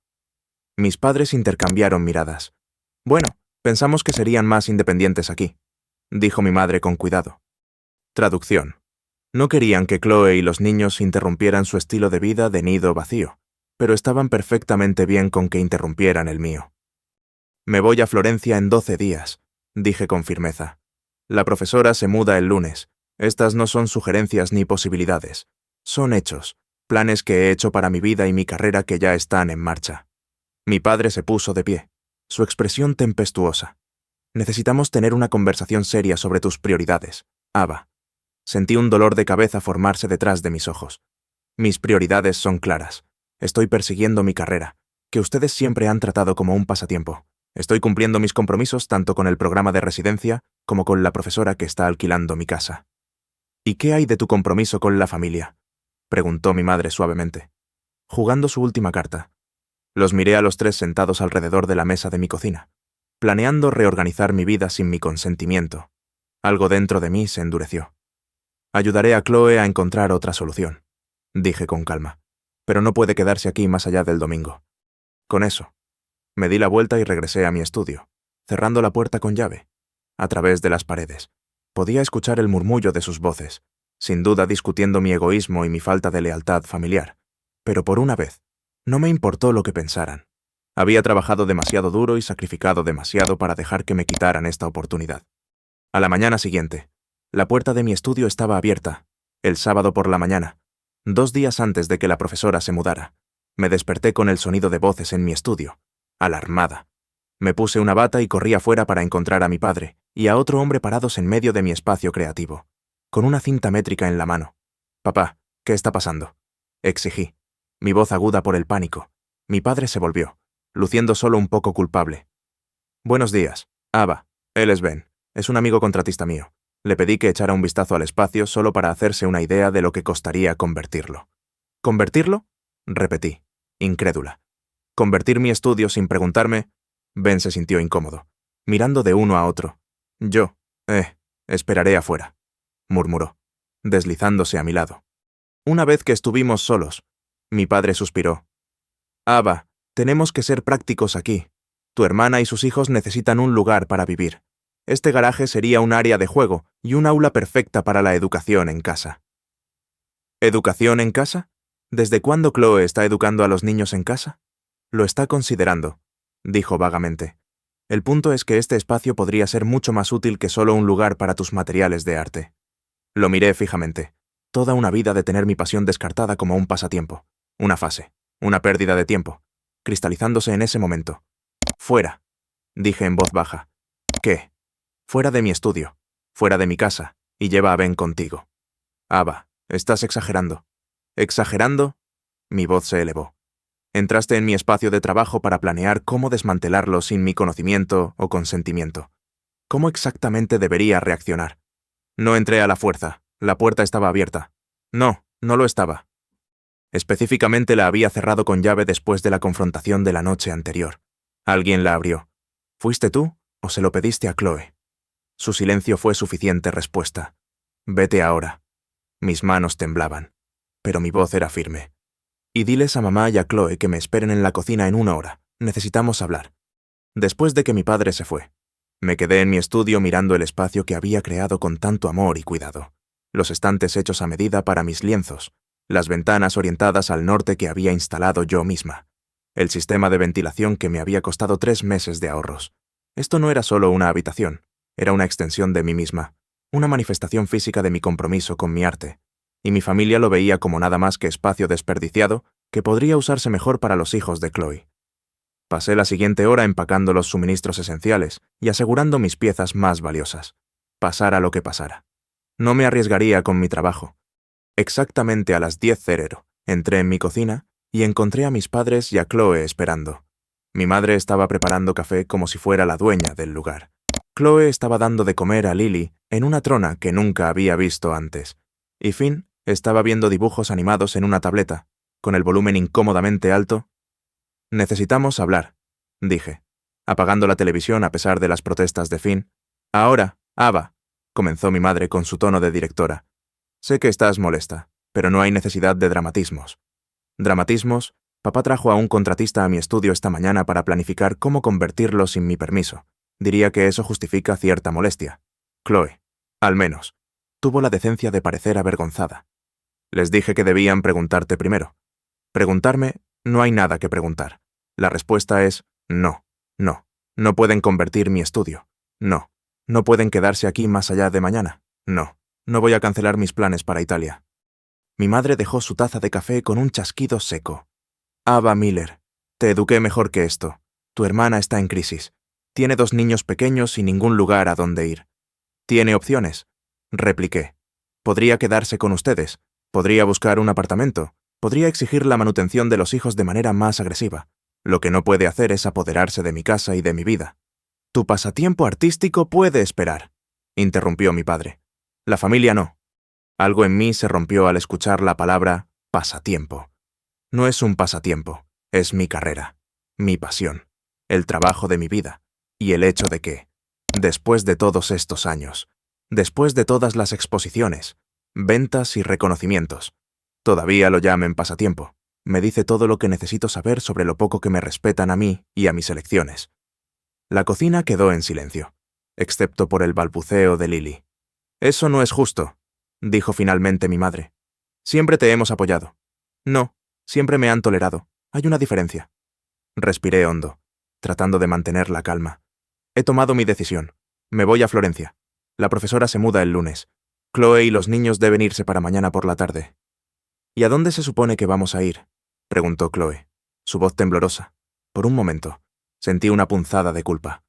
[SPEAKER 1] Mis padres intercambiaron miradas. Bueno, pensamos que serían más independientes aquí, dijo mi madre con cuidado. Traducción. No querían que Chloe y los niños interrumpieran su estilo de vida de nido vacío, pero estaban perfectamente bien con que interrumpieran el mío. Me voy a Florencia en 12 días, dije con firmeza. La profesora se muda el lunes. Estas no son sugerencias ni posibilidades. Son hechos, planes que he hecho para mi vida y mi carrera que ya están en marcha. Mi padre se puso de pie, su expresión tempestuosa. Necesitamos tener una conversación seria sobre tus prioridades, Ava. Sentí un dolor de cabeza formarse detrás de mis ojos. Mis prioridades son claras. Estoy persiguiendo mi carrera, que ustedes siempre han tratado como un pasatiempo. Estoy cumpliendo mis compromisos tanto con el programa de residencia como con la profesora que está alquilando mi casa. ¿Y qué hay de tu compromiso con la familia?, preguntó mi madre suavemente. Jugando su última carta. Los miré a los tres sentados alrededor de la mesa de mi cocina, planeando reorganizar mi vida sin mi consentimiento. Algo dentro de mí se endureció. Ayudaré a Chloe a encontrar otra solución, dije con calma, pero no puede quedarse aquí más allá del domingo. Con eso, me di la vuelta y regresé a mi estudio, cerrando la puerta con llave. A través de las paredes, podía escuchar el murmullo de sus voces, sin duda discutiendo mi egoísmo y mi falta de lealtad familiar. Pero por una vez, no me importó lo que pensaran. Había trabajado demasiado duro y sacrificado demasiado para dejar que me quitaran esta oportunidad. A la mañana siguiente, la puerta de mi estudio estaba abierta, el sábado por la mañana, 2 días antes de que la profesora se mudara. Me desperté con el sonido de voces en mi estudio, alarmada. Me puse una bata y corrí afuera para encontrar a mi padre y a otro hombre parados en medio de mi espacio creativo, con una cinta métrica en la mano. «Papá, ¿qué está pasando?», exigí, mi voz aguda por el pánico. Mi padre se volvió, luciendo solo un poco culpable. «Buenos días, Ava. Él es Ben. Es un amigo contratista mío. Le pedí que echara un vistazo al espacio solo para hacerse una idea de lo que costaría convertirlo». «¿Convertirlo?», repetí, incrédula. «¿Convertir mi estudio sin preguntarme?». Ben se sintió incómodo, mirando de uno a otro. «Yo, esperaré afuera», murmuró, deslizándose a mi lado. Una vez que estuvimos solos, mi padre suspiró. «Ava, tenemos que ser prácticos aquí. Tu hermana y sus hijos necesitan un lugar para vivir. Este garaje sería un área de juego y un aula perfecta para la educación en casa». ¿Educación en casa? ¿Desde cuándo Chloe está educando a los niños en casa? Lo está considerando, dijo vagamente. El punto es que este espacio podría ser mucho más útil que solo un lugar para tus materiales de arte. Lo miré fijamente. Toda una vida de tener mi pasión descartada como un pasatiempo, una fase, una pérdida de tiempo, cristalizándose en ese momento. «Fuera», dije en voz baja. «¿Qué?» «Fuera de mi estudio, fuera de mi casa, y lleva a Ben contigo». «Ava, estás exagerando». «¿Exagerando?». Mi voz se elevó. «Entraste en mi espacio de trabajo para planear cómo desmantelarlo sin mi conocimiento o consentimiento. ¿Cómo exactamente debería reaccionar? No entré a la fuerza. La puerta estaba abierta». «No, no lo estaba». Específicamente la había cerrado con llave después de la confrontación de la noche anterior. Alguien la abrió. ¿Fuiste tú o se lo pediste a Chloe? Su silencio fue suficiente respuesta. «Vete ahora». Mis manos temblaban, pero mi voz era firme. «Y diles a mamá y a Chloe que me esperen en la cocina en 1 hora. Necesitamos hablar». Después de que mi padre se fue, me quedé en mi estudio mirando el espacio que había creado con tanto amor y cuidado. Los estantes hechos a medida para mis lienzos, las ventanas orientadas al norte que había instalado yo misma, el sistema de ventilación que me había costado 3 meses de ahorros. Esto no era solo una habitación, era una extensión de mí misma, una manifestación física de mi compromiso con mi arte, y mi familia lo veía como nada más que espacio desperdiciado que podría usarse mejor para los hijos de Chloe. Pasé la siguiente hora empacando los suministros esenciales y asegurando mis piezas más valiosas, pasara lo que pasara. No me arriesgaría con mi trabajo. Exactamente a las 10:00 entré en mi cocina y encontré a mis padres y a Chloe esperando. Mi madre estaba preparando café como si fuera la dueña del lugar. Chloe estaba dando de comer a Lily en una trona que nunca había visto antes, y Finn estaba viendo dibujos animados en una tableta, con el volumen incómodamente alto. «Necesitamos hablar», dije, apagando la televisión a pesar de las protestas de Finn. «Ahora, Ava», comenzó mi madre con su tono de directora. «Sé que estás molesta, pero no hay necesidad de dramatismos». «¿Dramatismos?» Papá trajo a un contratista a mi estudio esta mañana para planificar cómo convertirlo sin mi permiso. Diría que eso justifica cierta molestia. Chloe, al menos, tuvo la decencia de parecer avergonzada. Les dije que debían preguntarte primero. Preguntarme, no hay nada que preguntar. La respuesta es no, no. No pueden convertir mi estudio. No. No pueden quedarse aquí más allá de mañana. No. No voy a cancelar mis planes para Italia. Mi madre dejó su taza de café con un chasquido seco. «Ava Miller, te eduqué mejor que esto. Tu hermana está en crisis. Tiene 2 niños pequeños y ningún lugar a donde ir». «Tiene opciones», repliqué. «Podría quedarse con ustedes. Podría buscar un apartamento. Podría exigir la manutención de los hijos de manera más agresiva. Lo que no puede hacer es apoderarse de mi casa y de mi vida». «Tu pasatiempo artístico puede esperar», interrumpió mi padre. «La familia no». Algo en mí se rompió al escuchar la palabra Pasatiempo. No es un pasatiempo, es mi carrera, mi pasión, el trabajo de mi vida, y el hecho de que, después de todos estos años, después de todas las exposiciones, ventas y reconocimientos, todavía lo llamen pasatiempo, me dice todo lo que necesito saber sobre lo poco que me respetan a mí y a mis elecciones. La cocina quedó en silencio, excepto por el balbuceo de Lily. Eso no es justo, dijo finalmente mi madre. Siempre te hemos apoyado. No, siempre me han tolerado. Hay una diferencia. Respiré hondo, tratando de mantener la calma. He tomado mi decisión. Me voy a Florencia. La profesora se muda el lunes. Chloe y los niños deben irse para mañana por la tarde. ¿Y a dónde se supone que vamos a ir?, preguntó Chloe, su voz temblorosa. Por un momento, sentí una punzada de culpa.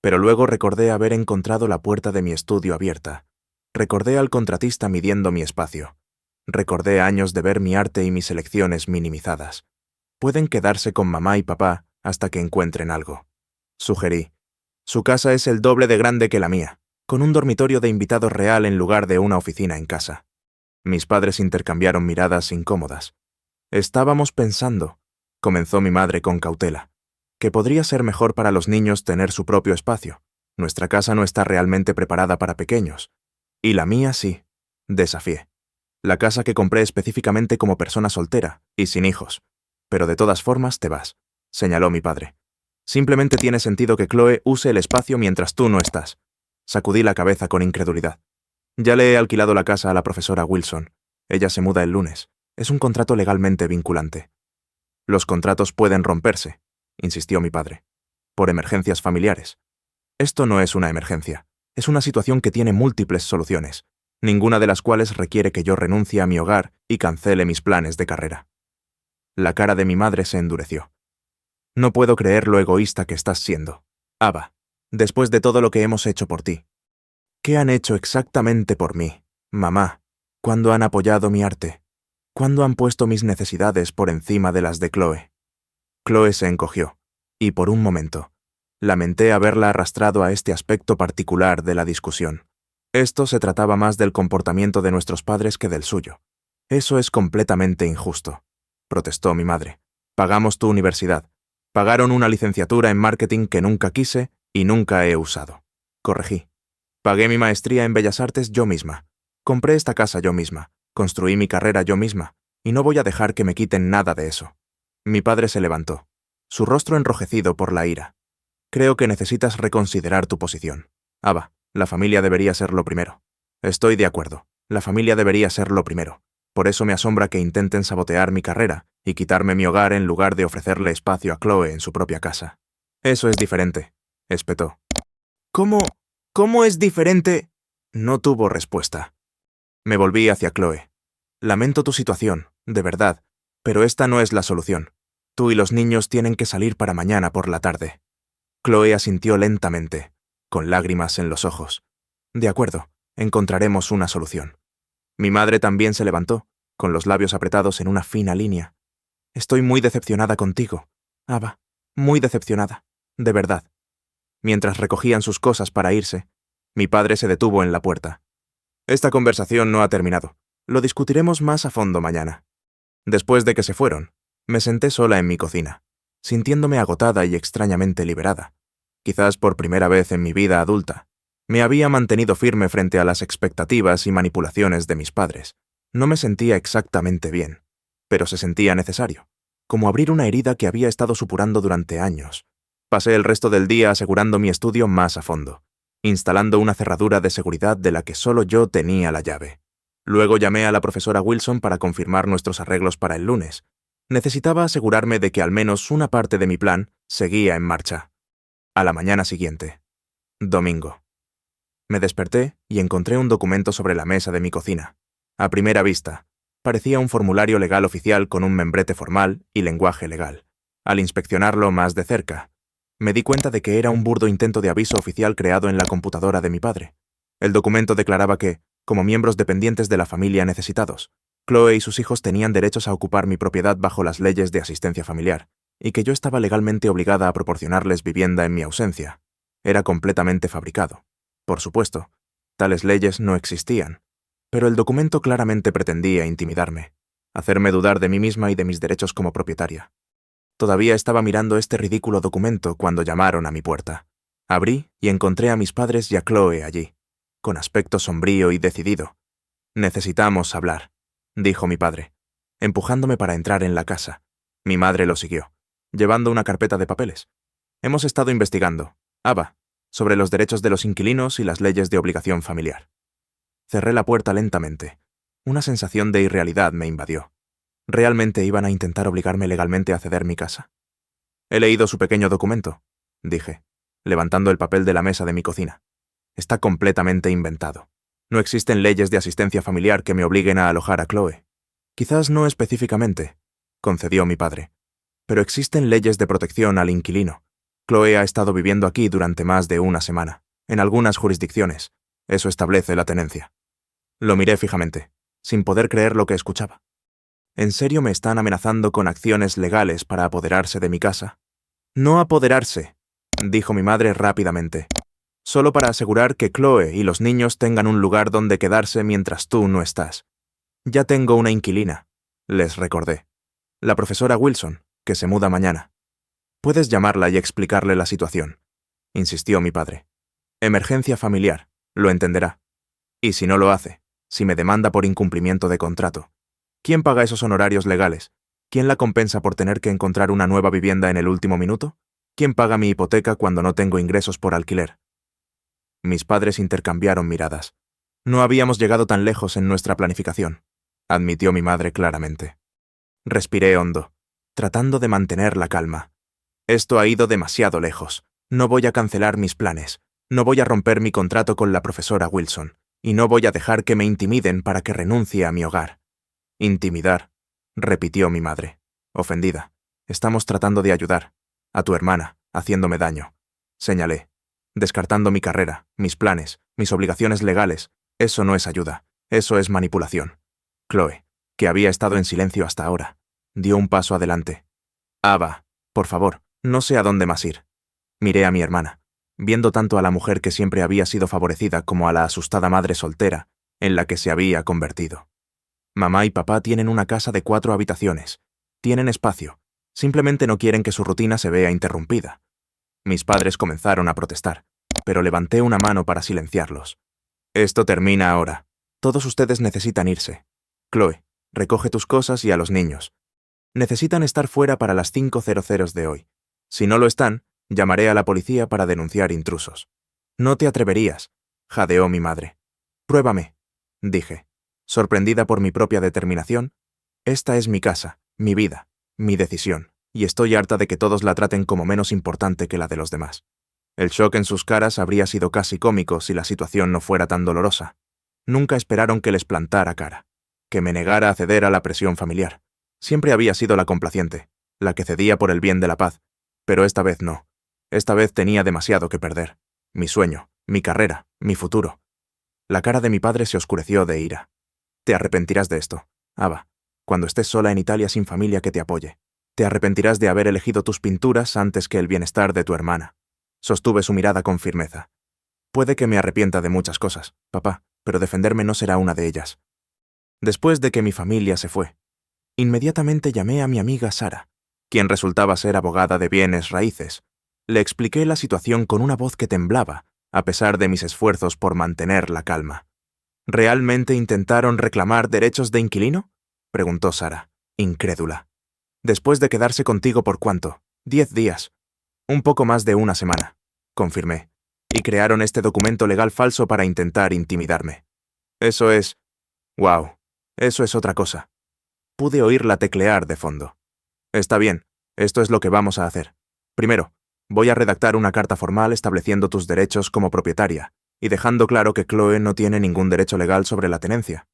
[SPEAKER 1] Pero luego recordé haber encontrado la puerta de mi estudio abierta. Recordé al contratista midiendo mi espacio. Recordé años de ver mi arte y mis elecciones minimizadas. Pueden quedarse con mamá y papá hasta que encuentren algo. Sugerí. Su casa es el doble de grande que la mía, con un dormitorio de invitados real en lugar de una oficina en casa. Mis padres intercambiaron miradas incómodas. Estábamos pensando, comenzó mi madre con cautela, que podría ser mejor para los niños tener su propio espacio. Nuestra casa no está realmente preparada para pequeños. Y la mía sí, desafié. La casa que compré específicamente como persona soltera y sin hijos. Pero de todas formas te vas, señaló mi padre. Simplemente tiene sentido que Chloe use el espacio mientras tú no estás. Sacudí la cabeza con incredulidad. Ya le he alquilado la casa a la profesora Wilson. Ella se muda el lunes. Es un contrato legalmente vinculante. Los contratos pueden romperse, insistió mi padre, por emergencias familiares. Esto no es una emergencia. Es una situación que tiene múltiples soluciones, ninguna de las cuales requiere que yo renuncie a mi hogar y cancele mis planes de carrera. La cara de mi madre se endureció. No puedo creer lo egoísta que estás siendo, Ava, después de todo lo que hemos hecho por ti. ¿Qué han hecho exactamente por mí, mamá? ¿Cuándo han apoyado mi arte? ¿Cuándo han puesto mis necesidades por encima de las de Chloe? Chloe se encogió, y por un momento, lamenté haberla arrastrado a este aspecto particular de la discusión. Esto se trataba más del comportamiento de nuestros padres que del suyo. Eso es completamente injusto, protestó mi madre. Pagamos tu universidad. Pagaron una licenciatura en marketing que nunca quise y nunca he usado. Corregí. Pagué mi maestría en Bellas Artes yo misma. Compré esta casa yo misma. Construí mi carrera yo misma. Y no voy a dejar que me quiten nada de eso. Mi padre se levantó, su rostro enrojecido por la ira. Creo que necesitas reconsiderar tu posición. Ava, la familia debería ser lo primero. Estoy de acuerdo. La familia debería ser lo primero. Por eso me asombra que intenten sabotear mi carrera y quitarme mi hogar en lugar de ofrecerle espacio a Chloe en su propia casa. Eso es diferente, espetó. ¿Cómo es diferente? No tuvo respuesta. Me volví hacia Chloe. Lamento tu situación, de verdad, pero esta no es la solución. Tú y los niños tienen que salir para mañana por la tarde. Chloe asintió lentamente, con lágrimas en los ojos. De acuerdo, encontraremos una solución. Mi madre también se levantó, con los labios apretados en una fina línea. Estoy muy decepcionada contigo, Ava, muy decepcionada, de verdad. Mientras recogían sus cosas para irse, mi padre se detuvo en la puerta. Esta conversación no ha terminado. Lo discutiremos más a fondo mañana. Después de que se fueron, me senté sola en mi cocina, sintiéndome agotada y extrañamente liberada. Quizás por primera vez en mi vida adulta, me había mantenido firme frente a las expectativas y manipulaciones de mis padres. No me sentía exactamente bien, pero se sentía necesario, como abrir una herida que había estado supurando durante años. Pasé el resto del día asegurando mi estudio más a fondo, instalando una cerradura de seguridad de la que solo yo tenía la llave. Luego llamé a la profesora Wilson para confirmar nuestros arreglos para el lunes. Necesitaba asegurarme de que al menos una parte de mi plan seguía en marcha. A la mañana siguiente. Domingo. Me desperté y encontré un documento sobre la mesa de mi cocina. A primera vista, parecía un formulario legal oficial con un membrete formal y lenguaje legal. Al inspeccionarlo más de cerca, me di cuenta de que era un burdo intento de aviso oficial creado en la computadora de mi padre. El documento declaraba que, como miembros dependientes de la familia necesitados, Chloe y sus hijos tenían derechos a ocupar mi propiedad bajo las leyes de asistencia familiar, y que yo estaba legalmente obligada a proporcionarles vivienda en mi ausencia. Era completamente fabricado. Por supuesto, tales leyes no existían, pero el documento claramente pretendía intimidarme. hacerme dudar de mí misma y de mis derechos como propietaria. Todavía estaba mirando este ridículo documento cuando llamaron a mi puerta. Abrí y encontré a mis padres y a Chloe allí, con aspecto sombrío y decidido. «Necesitamos hablar», dijo mi padre, empujándome para entrar en la casa. Mi madre lo siguió, llevando una carpeta de papeles. «Hemos estado investigando, Ava, sobre los derechos de los inquilinos y las leyes de obligación familiar». Cerré la puerta lentamente. Una sensación de irrealidad me invadió. ¿Realmente iban a intentar obligarme legalmente a ceder mi casa? «He leído su pequeño documento», dije, levantando el papel de la mesa de mi cocina. «Está completamente inventado. No existen leyes de asistencia familiar que me obliguen a alojar a Chloe». «Quizás no específicamente», concedió mi padre, «pero existen leyes de protección al inquilino. Chloe ha estado viviendo aquí durante más de una semana, en algunas jurisdicciones. Eso establece la tenencia». Lo miré fijamente, sin poder creer lo que escuchaba. ¿En serio me están amenazando con acciones legales para apoderarse de mi casa? «No apoderarse», dijo mi madre rápidamente. «Solo para asegurar que Chloe y los niños tengan un lugar donde quedarse mientras tú no estás. Ya tengo una inquilina», les recordé. «La profesora Wilson, que se muda mañana. Puedes llamarla y explicarle la situación», insistió mi padre. «Emergencia familiar, lo entenderá. Y si no lo hace, si me demanda por incumplimiento de contrato, ¿quién paga esos honorarios legales? ¿Quién la compensa por tener que encontrar una nueva vivienda en el último minuto? ¿Quién paga mi hipoteca cuando no tengo ingresos por alquiler?» Mis padres intercambiaron miradas. «No habíamos llegado tan lejos en nuestra planificación», admitió mi madre claramente. Respiré hondo, tratando de mantener la calma. «Esto ha ido demasiado lejos. No voy a cancelar mis planes. No voy a romper mi contrato con la profesora Wilson. Y no voy a dejar que me intimiden para que renuncie a mi hogar». «Intimidar», repitió mi madre, ofendida. «Estamos tratando de ayudar a tu hermana, haciéndome daño», señalé, descartando mi carrera, mis planes, mis obligaciones legales. «Eso no es ayuda, eso es manipulación». Chloe, que había estado en silencio hasta ahora, dio un paso adelante. «Ava, por favor, no sé a dónde más ir». Miré a mi hermana, viendo tanto a la mujer que siempre había sido favorecida como a la asustada madre soltera en la que se había convertido. «Mamá y papá tienen una casa de 4 habitaciones. Tienen espacio. Simplemente no quieren que su rutina se vea interrumpida». Mis padres comenzaron a protestar, pero levanté una mano para silenciarlos. «Esto termina ahora. Todos ustedes necesitan irse. Chloe, recoge tus cosas y a los niños. Necesitan estar fuera para las 5:00 de hoy. Si no lo están, llamaré a la policía para denunciar intrusos». «No te atreverías», jadeó mi madre. «Pruébame», dije, sorprendida por mi propia determinación. «Esta es mi casa, mi vida, mi decisión, y estoy harta de que todos la traten como menos importante que la de los demás». El shock en sus caras habría sido casi cómico si la situación no fuera tan dolorosa. Nunca esperaron que les plantara cara, que me negara a ceder a la presión familiar. Siempre había sido la complaciente, la que cedía por el bien de la paz, pero esta vez no. Esta vez tenía demasiado que perder. Mi sueño, mi carrera, mi futuro. La cara de mi padre se oscureció de ira. «Te arrepentirás de esto, Ava, cuando estés sola en Italia sin familia que te apoye. Te arrepentirás de haber elegido tus pinturas antes que el bienestar de tu hermana». Sostuve su mirada con firmeza. «Puede que me arrepienta de muchas cosas, papá, pero defenderme no será una de ellas». Después de que mi familia se fue, inmediatamente llamé a mi amiga Sara, quien resultaba ser abogada de bienes raíces. Le expliqué la situación con una voz que temblaba, a pesar de mis esfuerzos por mantener la calma. «¿Realmente intentaron reclamar derechos de inquilino?», preguntó Sara, incrédula. «Después de quedarse contigo por ¿cuánto? 10 días. Un poco más de una semana», confirmé. «Y crearon este documento legal falso para intentar intimidarme». «Eso es... wow, eso es otra cosa». Pude oírla teclear de fondo. «Está bien, esto es lo que vamos a hacer. Primero, voy a redactar una carta formal estableciendo tus derechos como propietaria y dejando claro que Chloe no tiene ningún derecho legal sobre la tenencia.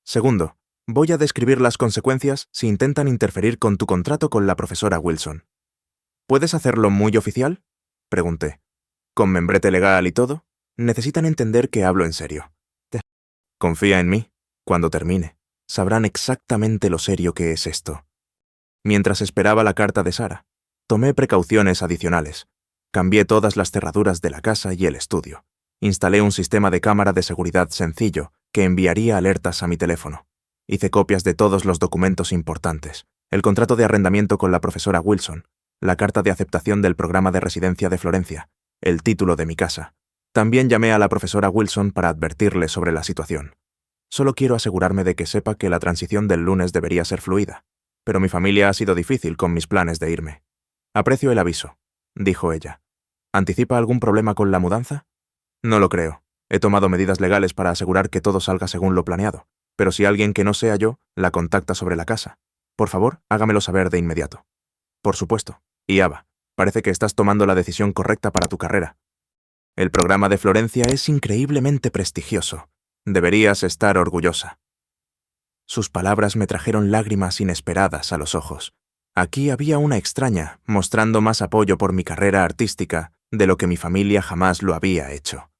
[SPEAKER 1] Segundo, voy a describir las consecuencias si intentan interferir con tu contrato con la profesora Wilson». «¿Puedes hacerlo muy oficial?», pregunté. «¿Con membrete legal y todo? Necesitan entender que hablo en serio». «Confía en mí. Cuando termine, sabrán exactamente lo serio que es esto». Mientras esperaba la carta de Sara, tomé precauciones adicionales. Cambié todas las cerraduras de la casa y el estudio. Instalé un sistema de cámara de seguridad sencillo que enviaría alertas a mi teléfono. Hice copias de todos los documentos importantes, el contrato de arrendamiento con la profesora Wilson, la carta de aceptación del programa de residencia de Florencia, el título de mi casa. También llamé a la profesora Wilson para advertirle sobre la situación. Solo quiero asegurarme de que sepa que la transición del lunes debería ser fluida, pero mi familia ha sido difícil con mis planes de irme. Aprecio el aviso, dijo ella. ¿Anticipa algún problema con la mudanza? No lo creo. He tomado medidas legales para asegurar que todo salga según lo planeado, pero si alguien que no sea yo la contacta sobre la casa, por favor, hágamelo saber de inmediato. Por supuesto. Y Ava, parece que estás tomando la decisión correcta para tu carrera. El programa de Florencia es increíblemente prestigioso. Deberías estar orgullosa. Sus palabras me trajeron lágrimas inesperadas a los ojos. Aquí había una extraña, mostrando más apoyo por mi carrera artística de lo que mi familia jamás lo había hecho.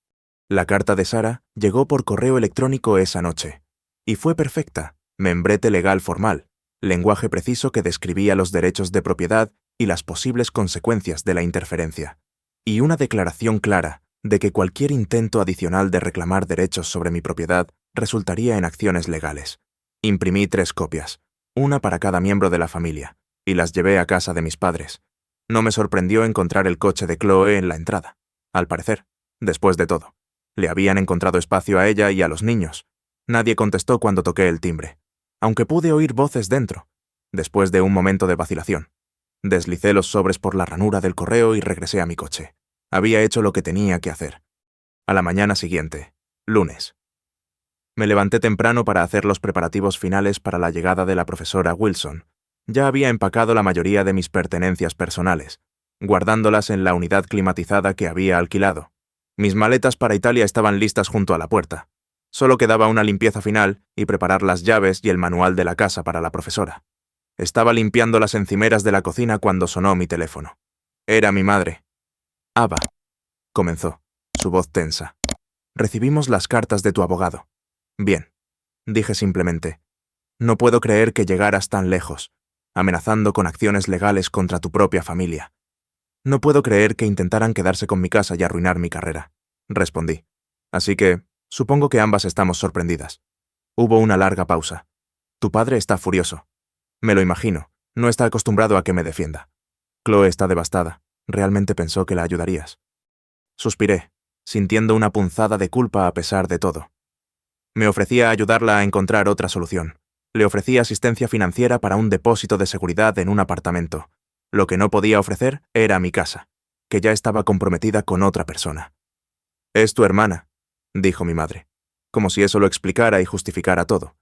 [SPEAKER 1] La carta de Sara llegó por correo electrónico esa noche. Y fue perfecta, membrete legal formal, lenguaje preciso que describía los derechos de propiedad y las posibles consecuencias de la interferencia. Y una declaración clara de que cualquier intento adicional de reclamar derechos sobre mi propiedad resultaría en acciones legales. Imprimí 3 copias, una para cada miembro de la familia, y las llevé a casa de mis padres. No me sorprendió encontrar el coche de Chloe en la entrada. Al parecer, después de todo, le habían encontrado espacio a ella y a los niños. Nadie contestó cuando toqué el timbre, aunque pude oír voces dentro, después de un momento de vacilación. Deslicé los sobres por la ranura del correo y regresé a mi coche. Había hecho lo que tenía que hacer. A la mañana siguiente, lunes. Me levanté temprano para hacer los preparativos finales para la llegada de la profesora Wilson. Ya había empacado la mayoría de mis pertenencias personales, guardándolas en la unidad climatizada que había alquilado. Mis maletas para Italia estaban listas junto a la puerta. Solo quedaba una limpieza final y preparar las llaves y el manual de la casa para la profesora. Estaba limpiando las encimeras de la cocina cuando sonó mi teléfono. Era mi madre. Ava, comenzó, su voz tensa. Recibimos las cartas de tu abogado. Bien, dije simplemente. No puedo creer que llegaras tan lejos, amenazando con acciones legales contra tu propia familia. No puedo creer que intentaran quedarse con mi casa y arruinar mi carrera, respondí. Así que, supongo que ambas estamos sorprendidas. Hubo una larga pausa. Tu padre está furioso. Me lo imagino, no está acostumbrado a que me defienda. Chloe está devastada. Realmente pensó que la ayudarías. Suspiré, sintiendo una punzada de culpa a pesar de todo. Me ofrecía ayudarla a encontrar otra solución. Le ofrecí asistencia financiera para un depósito de seguridad en un apartamento. Lo que no podía ofrecer era mi casa, que ya estaba comprometida con otra persona. «Es tu hermana», dijo mi madre, como si eso lo explicara y justificara todo.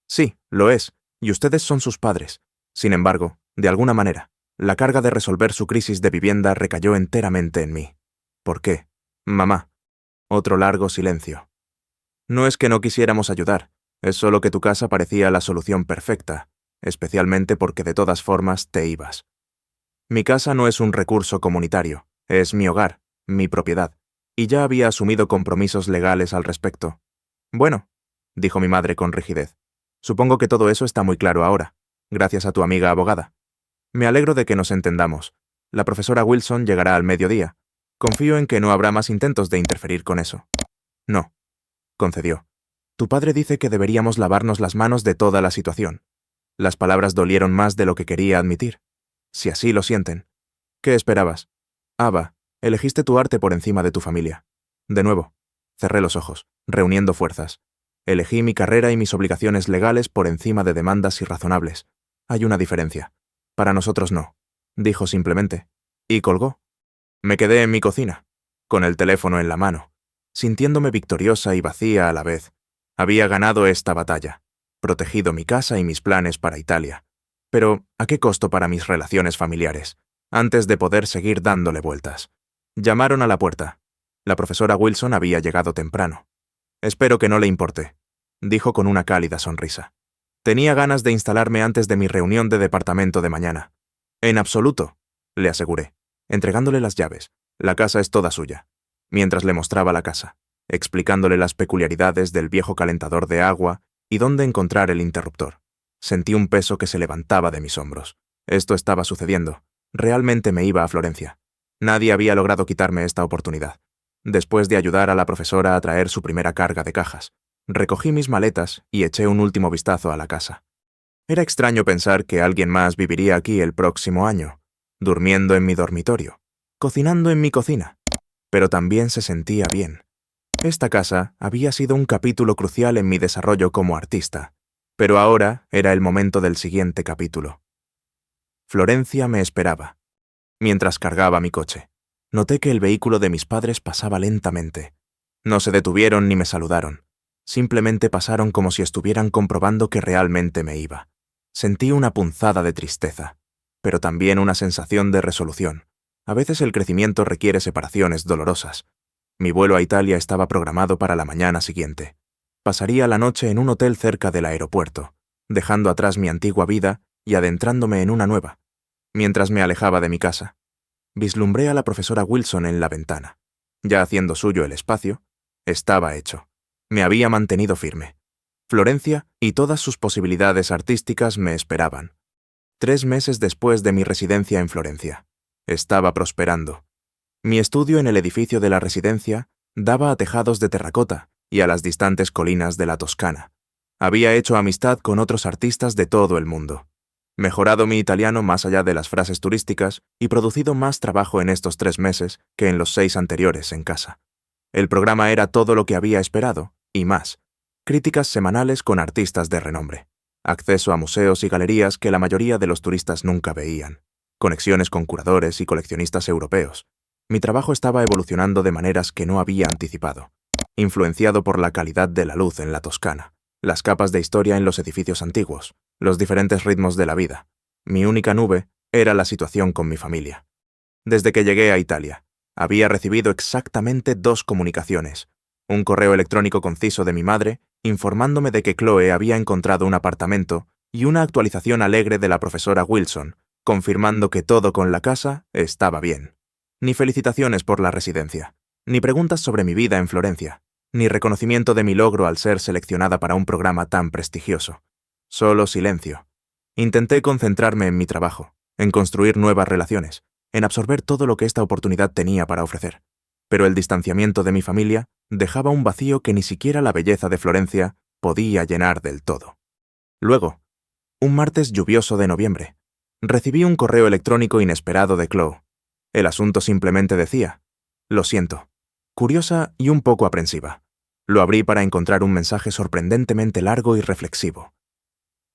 [SPEAKER 1] «Sí, lo es, y ustedes son sus padres. Sin embargo, de alguna manera, la carga de resolver su crisis de vivienda recayó enteramente en mí. ¿Por qué? Mamá». Otro largo silencio. «No es que no quisiéramos ayudar, es solo que tu casa parecía la solución perfecta, especialmente porque de todas formas te ibas. Mi casa no es un recurso comunitario, es mi hogar, mi propiedad, y ya había asumido compromisos legales al respecto». «Bueno», dijo mi madre con rigidez, «supongo que todo eso está muy claro ahora, gracias a tu amiga abogada. Me alegro de que nos entendamos. La profesora Wilson llegará al mediodía. Confío en que no habrá más intentos de interferir con eso». «No», concedió. «Tu padre dice que deberíamos lavarnos las manos de toda la situación». Las palabras dolieron más de lo que quería admitir. Si así lo sienten. ¿Qué esperabas? Ava, elegiste tu arte por encima de tu familia. De nuevo, cerré los ojos, reuniendo fuerzas. Elegí mi carrera y mis obligaciones legales por encima de demandas irrazonables. Hay una diferencia. Para nosotros no, dijo simplemente. Y colgó. Me quedé en mi cocina, con el teléfono en la mano, sintiéndome victoriosa y vacía a la vez. Había ganado esta batalla, protegido mi casa y mis planes para Italia. Pero, ¿a qué costo para mis relaciones familiares? Antes de poder seguir dándole vueltas. Llamaron a la puerta. La profesora Wilson había llegado temprano. «Espero que no le importe», dijo con una cálida sonrisa. «Tenía ganas de instalarme antes de mi reunión de departamento de mañana». «En absoluto», le aseguré, entregándole las llaves. «La casa es toda suya». Mientras le mostraba la casa, explicándole las peculiaridades del viejo calentador de agua y dónde encontrar el interruptor. Sentí un peso que se levantaba de mis hombros. Esto estaba sucediendo. Realmente me iba a Florencia. Nadie había logrado quitarme esta oportunidad. Después de ayudar a la profesora a traer su primera carga de cajas, Recogí mis maletas y eché un último vistazo a la casa. Era extraño pensar que alguien más viviría aquí el próximo año, durmiendo en mi dormitorio, cocinando en mi cocina. Pero también se sentía bien. Esta casa había sido un capítulo crucial en mi desarrollo como artista, pero ahora era el momento del siguiente capítulo. Florencia me esperaba. Mientras cargaba mi coche, noté que el vehículo de mis padres pasaba lentamente. No se detuvieron ni me saludaron. Simplemente pasaron como si estuvieran comprobando que realmente me iba. Sentí una punzada de tristeza, pero también una sensación de resolución. A veces el crecimiento requiere separaciones dolorosas. Mi vuelo a Italia estaba programado para la mañana siguiente. Pasaría la noche en un hotel cerca del aeropuerto, dejando atrás mi antigua vida y adentrándome en una nueva. Mientras me alejaba de mi casa, vislumbré a la profesora Wilson en la ventana. Ya haciendo suyo el espacio, estaba hecho. Me había mantenido firme. Florencia y todas sus posibilidades artísticas me esperaban. 3 meses después de mi residencia en Florencia, estaba prosperando. Mi estudio en el edificio de la residencia daba a tejados de terracota y a las distantes colinas de la Toscana. Había hecho amistad con otros artistas de todo el mundo. Mejorado mi italiano más allá de las frases turísticas y producido más trabajo en estos 3 meses que en los 6 anteriores en casa. El programa era todo lo que había esperado, y más. Críticas semanales con artistas de renombre. Acceso a museos y galerías que la mayoría de los turistas nunca veían. Conexiones con curadores y coleccionistas europeos. Mi trabajo estaba evolucionando de maneras que no había anticipado. Influenciado por la calidad de la luz en la Toscana, las capas de historia en los edificios antiguos, los diferentes ritmos de la vida. Mi única nube era la situación con mi familia. Desde que llegué a Italia, había recibido exactamente 2 comunicaciones. Un correo electrónico conciso de mi madre, informándome de que Chloe había encontrado un apartamento, y una actualización alegre de la profesora Wilson, confirmando que todo con la casa estaba bien. Ni felicitaciones por la residencia, ni preguntas sobre mi vida en Florencia, ni reconocimiento de mi logro al ser seleccionada para un programa tan prestigioso. Solo silencio. Intenté concentrarme en mi trabajo, en construir nuevas relaciones, en absorber todo lo que esta oportunidad tenía para ofrecer. Pero el distanciamiento de mi familia dejaba un vacío que ni siquiera la belleza de Florencia podía llenar del todo. Luego, un martes lluvioso de noviembre, recibí un correo electrónico inesperado de Chloe. El asunto simplemente decía: «Lo siento», curiosa y un poco aprensiva. Lo abrí para encontrar un mensaje sorprendentemente largo y reflexivo.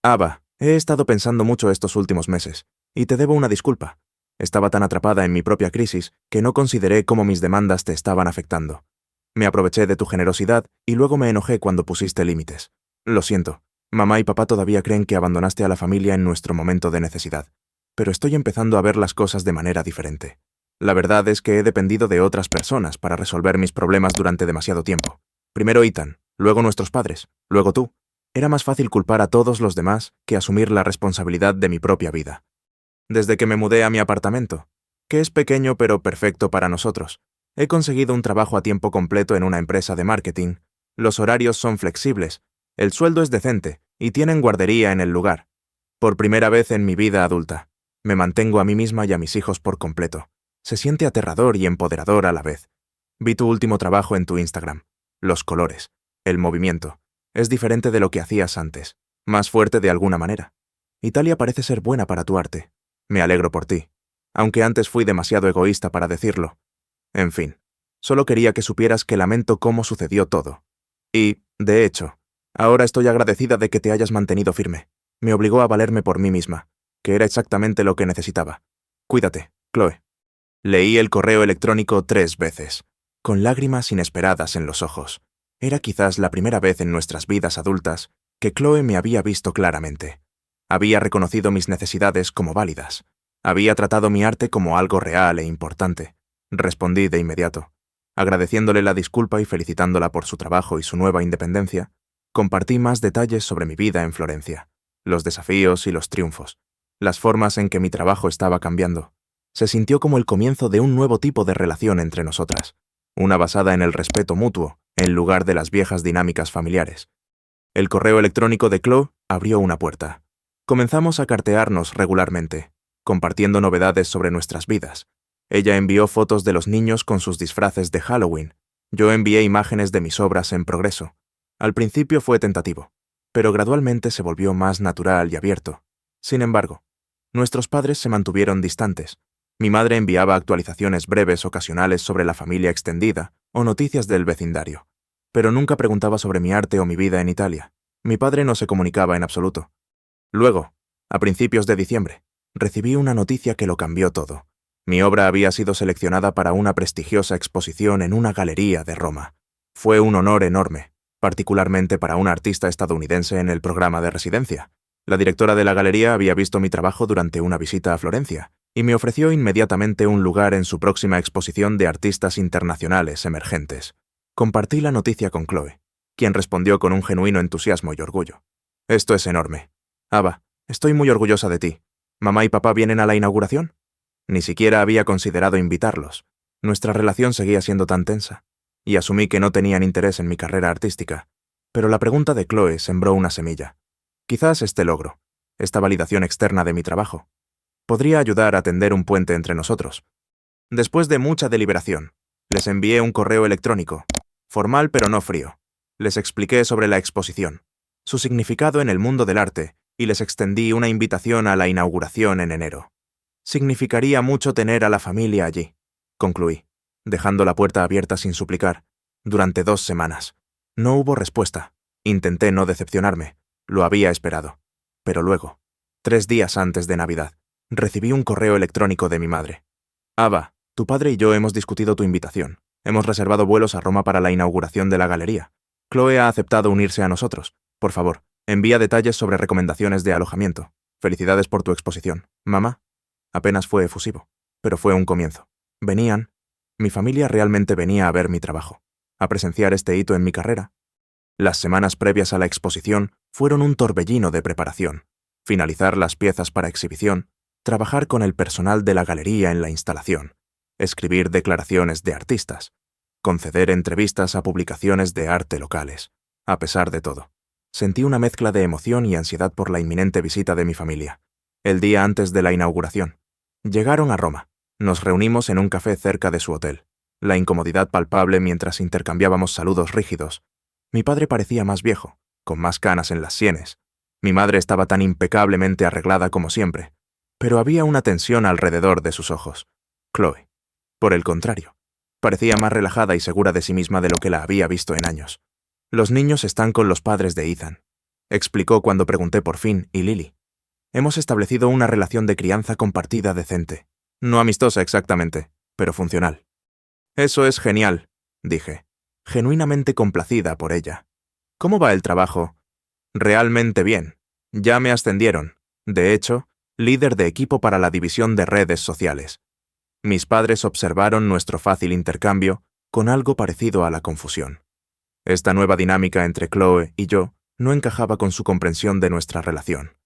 [SPEAKER 1] «Ava, he estado pensando mucho estos últimos meses, y te debo una disculpa. Estaba tan atrapada en mi propia crisis que no consideré cómo mis demandas te estaban afectando. Me aproveché de tu generosidad y luego me enojé cuando pusiste límites. Lo siento, mamá y papá todavía creen que abandonaste a la familia en nuestro momento de necesidad, pero estoy empezando a ver las cosas de manera diferente. La verdad es que he dependido de otras personas para resolver mis problemas durante demasiado tiempo. Primero Ethan, luego nuestros padres, luego tú. Era más fácil culpar a todos los demás que asumir la responsabilidad de mi propia vida. Desde que me mudé a mi apartamento, que es pequeño pero perfecto para nosotros, he conseguido un trabajo a tiempo completo en una empresa de marketing. Los horarios son flexibles, el sueldo es decente y tienen guardería en el lugar. Por primera vez en mi vida adulta, me mantengo a mí misma y a mis hijos por completo. Se siente aterrador y empoderador a la vez. Vi tu último trabajo en tu Instagram. Los colores, el movimiento. Es diferente de lo que hacías antes, más fuerte de alguna manera. Italia parece ser buena para tu arte. Me alegro por ti, aunque antes fui demasiado egoísta para decirlo. En fin, solo quería que supieras que lamento cómo sucedió todo. Y, de hecho, ahora estoy agradecida de que te hayas mantenido firme. Me obligó a valerme por mí misma, que era exactamente lo que necesitaba. Cuídate, Chloe. Leí el correo electrónico 3 veces, con lágrimas inesperadas en los ojos. Era quizás la primera vez en nuestras vidas adultas que Chloe me había visto claramente. Había reconocido mis necesidades como válidas. Había tratado mi arte como algo real e importante. Respondí de inmediato. Agradeciéndole la disculpa y felicitándola por su trabajo y su nueva independencia, compartí más detalles sobre mi vida en Florencia, los desafíos y los triunfos, las formas en que mi trabajo estaba cambiando. Se sintió como el comienzo de un nuevo tipo de relación entre nosotras, una basada en el respeto mutuo, en lugar de las viejas dinámicas familiares. El correo electrónico de Chloe abrió una puerta. Comenzamos a cartearnos regularmente, compartiendo novedades sobre nuestras vidas. Ella envió fotos de los niños con sus disfraces de Halloween. Yo envié imágenes de mis obras en progreso. Al principio fue tentativo, pero gradualmente se volvió más natural y abierto. Sin embargo, nuestros padres se mantuvieron distantes. Mi madre enviaba actualizaciones breves ocasionales sobre la familia extendida o noticias del vecindario, pero nunca preguntaba sobre mi arte o mi vida en Italia. Mi padre no se comunicaba en absoluto. Luego, a principios de diciembre, recibí una noticia que lo cambió todo. Mi obra había sido seleccionada para una prestigiosa exposición en una galería de Roma. Fue un honor enorme, particularmente para un artista estadounidense en el programa de residencia. La directora de la galería había visto mi trabajo durante una visita a Florencia y me ofreció inmediatamente un lugar en su próxima exposición de artistas internacionales emergentes. Compartí la noticia con Chloe, quien respondió con un genuino entusiasmo y orgullo. «Esto es enorme. Ava, estoy muy orgullosa de ti. ¿Mamá y papá vienen a la inauguración?» Ni siquiera había considerado invitarlos. Nuestra relación seguía siendo tan tensa, y asumí que no tenían interés en mi carrera artística. Pero la pregunta de Chloe sembró una semilla. Quizás este logro, esta validación externa de mi trabajo, podría ayudar a tender un puente entre nosotros. Después de mucha deliberación, les envié un correo electrónico, formal pero no frío. Les expliqué sobre la exposición, su significado en el mundo del arte, y les extendí una invitación a la inauguración en enero. Significaría mucho tener a la familia allí, concluí, dejando la puerta abierta sin suplicar, durante 2 semanas. No hubo respuesta. Intenté no decepcionarme. Lo había esperado. Pero luego, 3 días antes de Navidad, recibí un correo electrónico de mi madre. «Ava, tu padre y yo hemos discutido tu invitación. Hemos reservado vuelos a Roma para la inauguración de la galería. Chloe ha aceptado unirse a nosotros. Por favor, envía detalles sobre recomendaciones de alojamiento. Felicidades por tu exposición. Mamá». Apenas fue efusivo, pero fue un comienzo. Mi familia realmente venía a ver mi trabajo, a presenciar este hito en mi carrera. Las semanas previas a la exposición fueron un torbellino de preparación. Finalizar las piezas para exhibición, trabajar con el personal de la galería en la instalación, escribir declaraciones de artistas, conceder entrevistas a publicaciones de arte locales. A pesar de todo, sentí una mezcla de emoción y ansiedad por la inminente visita de mi familia. El día antes de la inauguración, llegaron a Roma. Nos reunimos en un café cerca de su hotel. La incomodidad palpable mientras intercambiábamos saludos rígidos. Mi padre parecía más viejo, con más canas en las sienes. Mi madre estaba tan impecablemente arreglada como siempre, pero había una tensión alrededor de sus ojos. Chloe, por el contrario, parecía más relajada y segura de sí misma de lo que la había visto en años. «Los niños están con los padres de Ethan», explicó cuando pregunté por Finn y Lily. «Hemos establecido una relación de crianza compartida decente. No amistosa exactamente, pero funcional». «Eso es genial», dije, genuinamente complacida por ella. «¿Cómo va el trabajo?» «Realmente bien. Ya me ascendieron. De hecho, líder de equipo para la división de redes sociales». Mis padres observaron nuestro fácil intercambio con algo parecido a la confusión. Esta nueva dinámica entre Chloe y yo no encajaba con su comprensión de nuestra relación.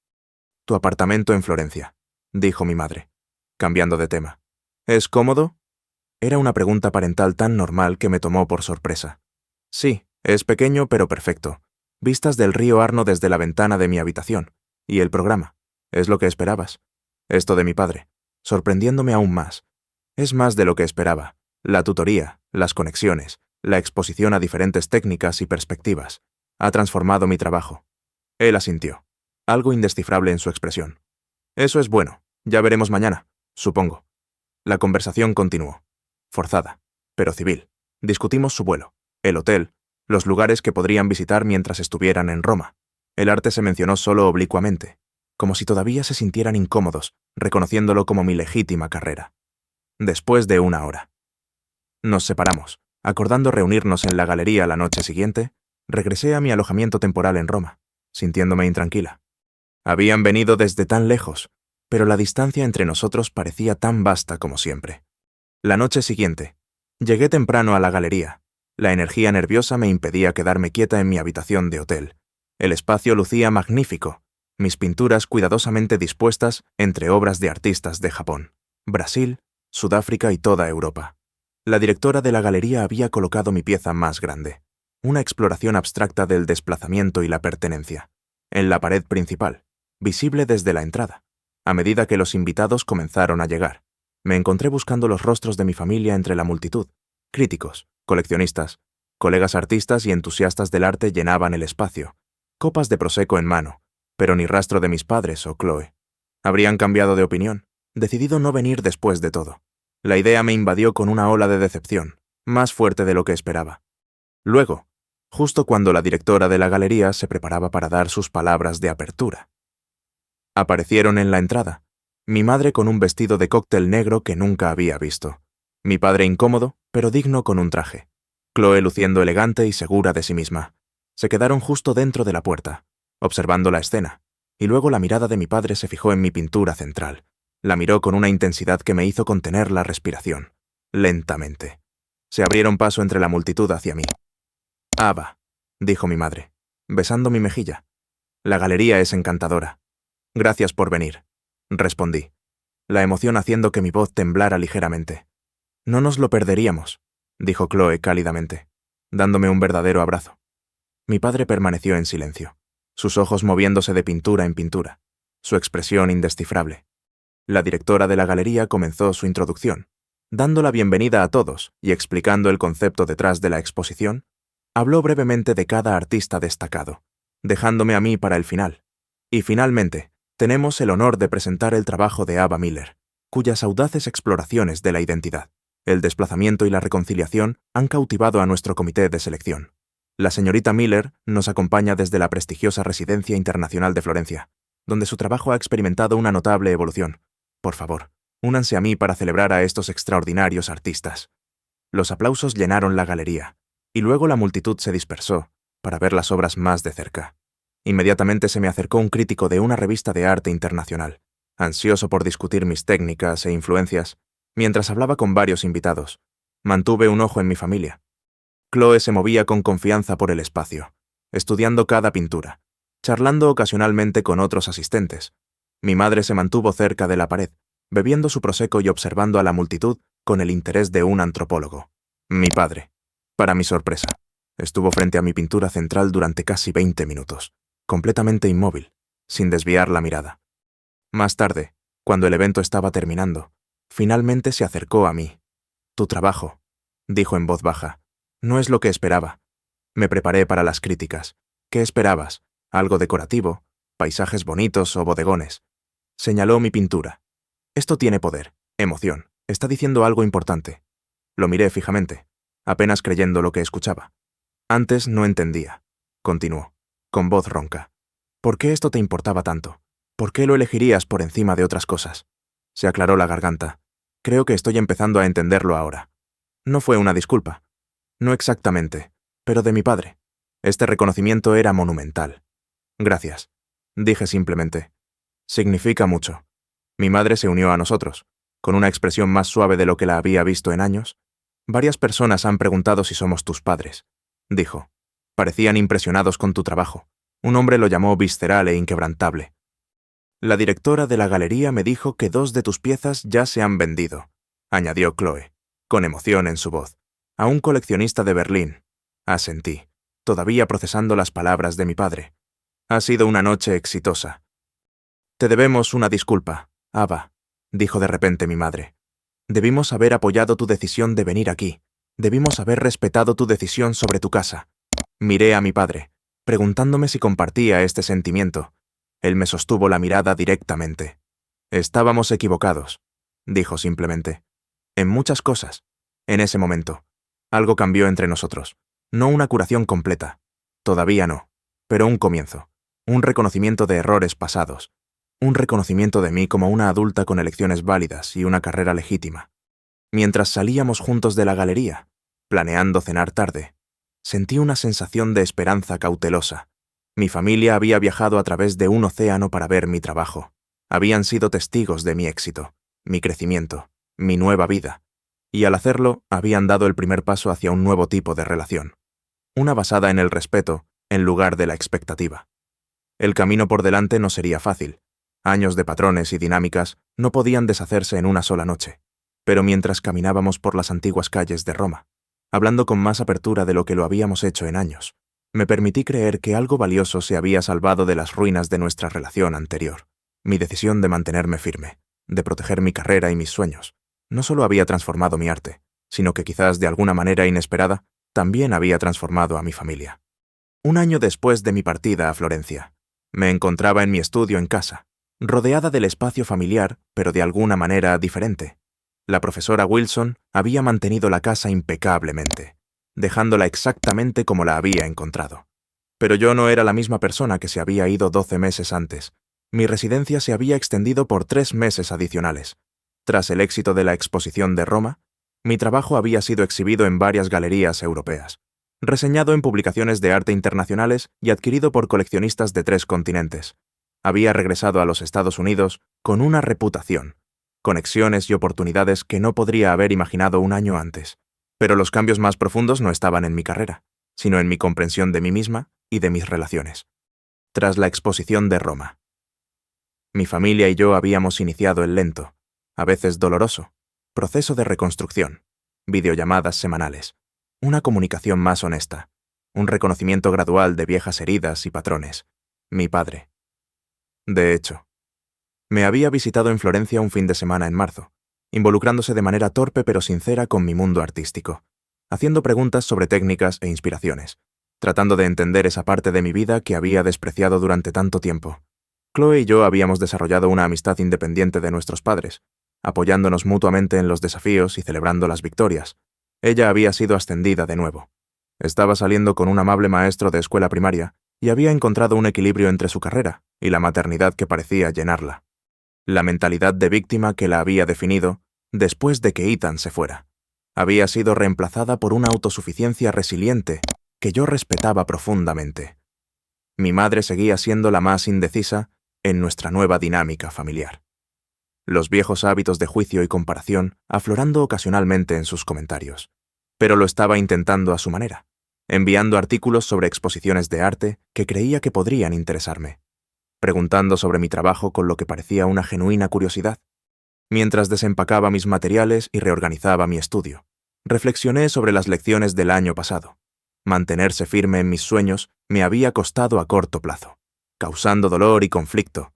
[SPEAKER 1] «Tu apartamento en Florencia», dijo mi madre, cambiando de tema. «¿Es cómodo?» Era una pregunta parental tan normal que me tomó por sorpresa. «Sí, es pequeño pero perfecto. Vistas del río Arno desde la ventana de mi habitación. Y el programa. Es lo que esperabas». Esto de mi padre, sorprendiéndome aún más. Es más de lo que esperaba. La tutoría, las conexiones, la exposición a diferentes técnicas y perspectivas. Ha transformado mi trabajo. Él asintió, algo indescifrable en su expresión. «Eso es bueno. Ya veremos mañana, supongo». La conversación continuó. Forzada, pero civil. Discutimos su vuelo, el hotel, los lugares que podrían visitar mientras estuvieran en Roma. El arte se mencionó solo oblicuamente, como si todavía se sintieran incómodos, reconociéndolo como mi legítima carrera. Después de 1 hora. Nos separamos. Acordando reunirnos en la galería la noche siguiente, regresé a mi alojamiento temporal en Roma, sintiéndome intranquila. Habían venido desde tan lejos, pero la distancia entre nosotros parecía tan vasta como siempre. La noche siguiente, llegué temprano a la galería. La energía nerviosa me impedía quedarme quieta en mi habitación de hotel. El espacio lucía magnífico, mis pinturas cuidadosamente dispuestas entre obras de artistas de Japón, Brasil, Sudáfrica y toda Europa. La directora de la galería había colocado mi pieza más grande, una exploración abstracta del desplazamiento y la pertenencia, en la pared principal, visible desde la entrada. A medida que los invitados comenzaron a llegar, me encontré buscando los rostros de mi familia entre la multitud, críticos, coleccionistas, Colegas artistas y entusiastas del arte llenaban el espacio, copas de prosecco en mano, pero ni rastro de mis padres o Chloe. Habrían cambiado de opinión, decidido no venir después de todo. La idea me invadió con una ola de decepción, más fuerte de lo que esperaba. Luego, justo cuando la directora de la galería se preparaba para dar sus palabras de apertura, aparecieron en la entrada, mi madre con un vestido de cóctel negro que nunca había visto, mi padre incómodo, pero digno con un traje, Chloe luciendo elegante y segura de sí misma. Se quedaron justo dentro de la puerta, observando la escena, y luego la mirada de mi padre se fijó en mi pintura central. La miró con una intensidad que me hizo contener la respiración, lentamente. Se abrieron paso entre la multitud hacia mí. «Ava», dijo mi madre, besando mi mejilla. «La galería es encantadora. Gracias por venir», respondí, la emoción haciendo que mi voz temblara ligeramente. «No nos lo perderíamos», dijo Chloe cálidamente, dándome un verdadero abrazo. Mi padre permaneció en silencio, sus ojos moviéndose de pintura en pintura, su expresión indescifrable. La directora de la galería comenzó su introducción. Dando la bienvenida a todos y explicando el concepto detrás de la exposición, habló brevemente de cada artista destacado, dejándome a mí para el final. Y finalmente, tenemos el honor de presentar el trabajo de Ava Miller, cuyas audaces exploraciones de la identidad, el desplazamiento y la reconciliación han cautivado a nuestro comité de selección. La señorita Miller nos acompaña desde la prestigiosa Residencia Internacional de Florencia, donde su trabajo ha experimentado una notable evolución. Por favor, únanse a mí para celebrar a estos extraordinarios artistas. Los aplausos llenaron la galería, y luego la multitud se dispersó para ver las obras más de cerca. Inmediatamente se me acercó un crítico de una revista de arte internacional, ansioso por discutir mis técnicas e influencias. Mientras hablaba con varios invitados, mantuve un ojo en mi familia. Chloe se movía con confianza por el espacio, estudiando cada pintura, charlando ocasionalmente con otros asistentes. Mi madre se mantuvo cerca de la pared, bebiendo su prosecco y observando a la multitud con el interés de un antropólogo. Mi padre, para mi sorpresa, estuvo frente a mi pintura central durante casi 20 minutos, completamente inmóvil, sin desviar la mirada. Más tarde, cuando el evento estaba terminando, finalmente se acercó a mí. «Tu trabajo», dijo en voz baja, «no es lo que esperaba. Me preparé para las críticas. ¿Qué esperabas? ¿Algo decorativo? ¿Paisajes bonitos o bodegones?» Señaló mi pintura. «Esto tiene poder, emoción, está diciendo algo importante». Lo miré fijamente, apenas creyendo lo que escuchaba. «Antes no entendía», continuó, con voz ronca. «¿Por qué esto te importaba tanto? ¿Por qué lo elegirías por encima de otras cosas?» Se aclaró la garganta. «Creo que estoy empezando a entenderlo ahora». No fue una disculpa. No exactamente, pero de mi padre. Este reconocimiento era monumental. «Gracias», dije simplemente. «Significa mucho». Mi madre se unió a nosotros, con una expresión más suave de lo que la había visto en años. «Varias personas han preguntado si somos tus padres», dijo. «Parecían impresionados con tu trabajo». Un hombre lo llamó visceral e inquebrantable. «La directora de la galería me dijo que 2 de tus piezas ya se han vendido», añadió Chloe, con emoción en su voz. «A un coleccionista de Berlín». Asentí, todavía procesando las palabras de mi padre. «Ha sido una noche exitosa». «Te debemos una disculpa, Ava», dijo de repente mi madre. «Debimos haber apoyado tu decisión de venir aquí. Debimos haber respetado tu decisión sobre tu casa». Miré a mi padre, preguntándome si compartía este sentimiento. Él me sostuvo la mirada directamente. «Estábamos equivocados», dijo simplemente. «En muchas cosas. En ese momento. Algo cambió entre nosotros. No una curación completa. Todavía no. Pero un comienzo. Un reconocimiento de errores pasados. Un reconocimiento de mí como una adulta con elecciones válidas y una carrera legítima». Mientras salíamos juntos de la galería, planeando cenar tarde, sentí una sensación de esperanza cautelosa. Mi familia había viajado a través de un océano para ver mi trabajo. Habían sido testigos de mi éxito, mi crecimiento, mi nueva vida. Y al hacerlo, habían dado el primer paso hacia un nuevo tipo de relación. Una basada en el respeto, en lugar de la expectativa. El camino por delante no sería fácil. Años de patrones y dinámicas no podían deshacerse en una sola noche. Pero mientras caminábamos por las antiguas calles de Roma, hablando con más apertura de lo que lo habíamos hecho en años, me permití creer que algo valioso se había salvado de las ruinas de nuestra relación anterior. Mi decisión de mantenerme firme, de proteger mi carrera y mis sueños, no solo había transformado mi arte, sino que quizás de alguna manera inesperada, también había transformado a mi familia. Un año después de mi partida a Florencia, me encontraba en mi estudio en casa, rodeada del espacio familiar, pero de alguna manera diferente. La profesora Wilson había mantenido la casa impecablemente, dejándola exactamente como la había encontrado. Pero yo no era la misma persona que se había ido 12 meses antes. Mi residencia se había extendido por 3 meses adicionales. Tras el éxito de la exposición de Roma, mi trabajo había sido exhibido en varias galerías europeas, reseñado en publicaciones de arte internacionales y adquirido por coleccionistas de 3 continentes. Había regresado a los Estados Unidos con una reputación, conexiones y oportunidades que no podría haber imaginado un año antes. Pero los cambios más profundos no estaban en mi carrera, sino en mi comprensión de mí misma y de mis relaciones. Tras la exposición de Roma, mi familia y yo habíamos iniciado el lento, a veces doloroso, proceso de reconstrucción, videollamadas semanales, una comunicación más honesta, un reconocimiento gradual de viejas heridas y patrones. Mi padre. De hecho, me había visitado en Florencia un fin de semana en marzo, involucrándose de manera torpe pero sincera con mi mundo artístico, haciendo preguntas sobre técnicas e inspiraciones, tratando de entender esa parte de mi vida que había despreciado durante tanto tiempo. Chloe y yo habíamos desarrollado una amistad independiente de nuestros padres, apoyándonos mutuamente en los desafíos y celebrando las victorias. Ella había sido ascendida de nuevo. Estaba saliendo con un amable maestro de escuela primaria y había encontrado un equilibrio entre su carrera y la maternidad que parecía llenarla. La mentalidad de víctima que la había definido después de que Ethan se fuera había sido reemplazada por una autosuficiencia resiliente que yo respetaba profundamente. Mi madre seguía siendo la más indecisa en nuestra nueva dinámica familiar. Los viejos hábitos de juicio y comparación aflorando ocasionalmente en sus comentarios. Pero lo estaba intentando a su manera, enviando artículos sobre exposiciones de arte que creía que podrían interesarme, preguntando sobre mi trabajo con lo que parecía una genuina curiosidad. Mientras desempacaba mis materiales y reorganizaba mi estudio, reflexioné sobre las lecciones del año pasado. Mantenerse firme en mis sueños me había costado a corto plazo, causando dolor y conflicto,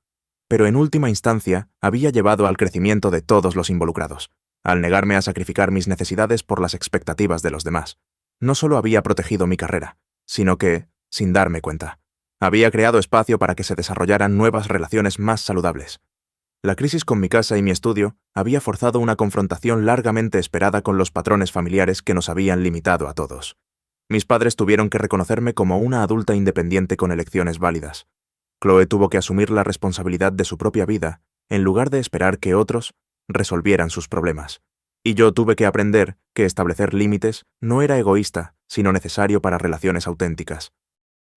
[SPEAKER 1] pero en última instancia había llevado al crecimiento de todos los involucrados. Al negarme a sacrificar mis necesidades por las expectativas de los demás, no solo había protegido mi carrera, sino que, sin darme cuenta, había creado espacio para que se desarrollaran nuevas relaciones más saludables. La crisis con mi casa y mi estudio había forzado una confrontación largamente esperada con los patrones familiares que nos habían limitado a todos. Mis padres tuvieron que reconocerme como una adulta independiente con elecciones válidas. Chloe tuvo que asumir la responsabilidad de su propia vida, en lugar de esperar que otros resolvieran sus problemas. Y yo tuve que aprender que establecer límites no era egoísta, sino necesario para relaciones auténticas.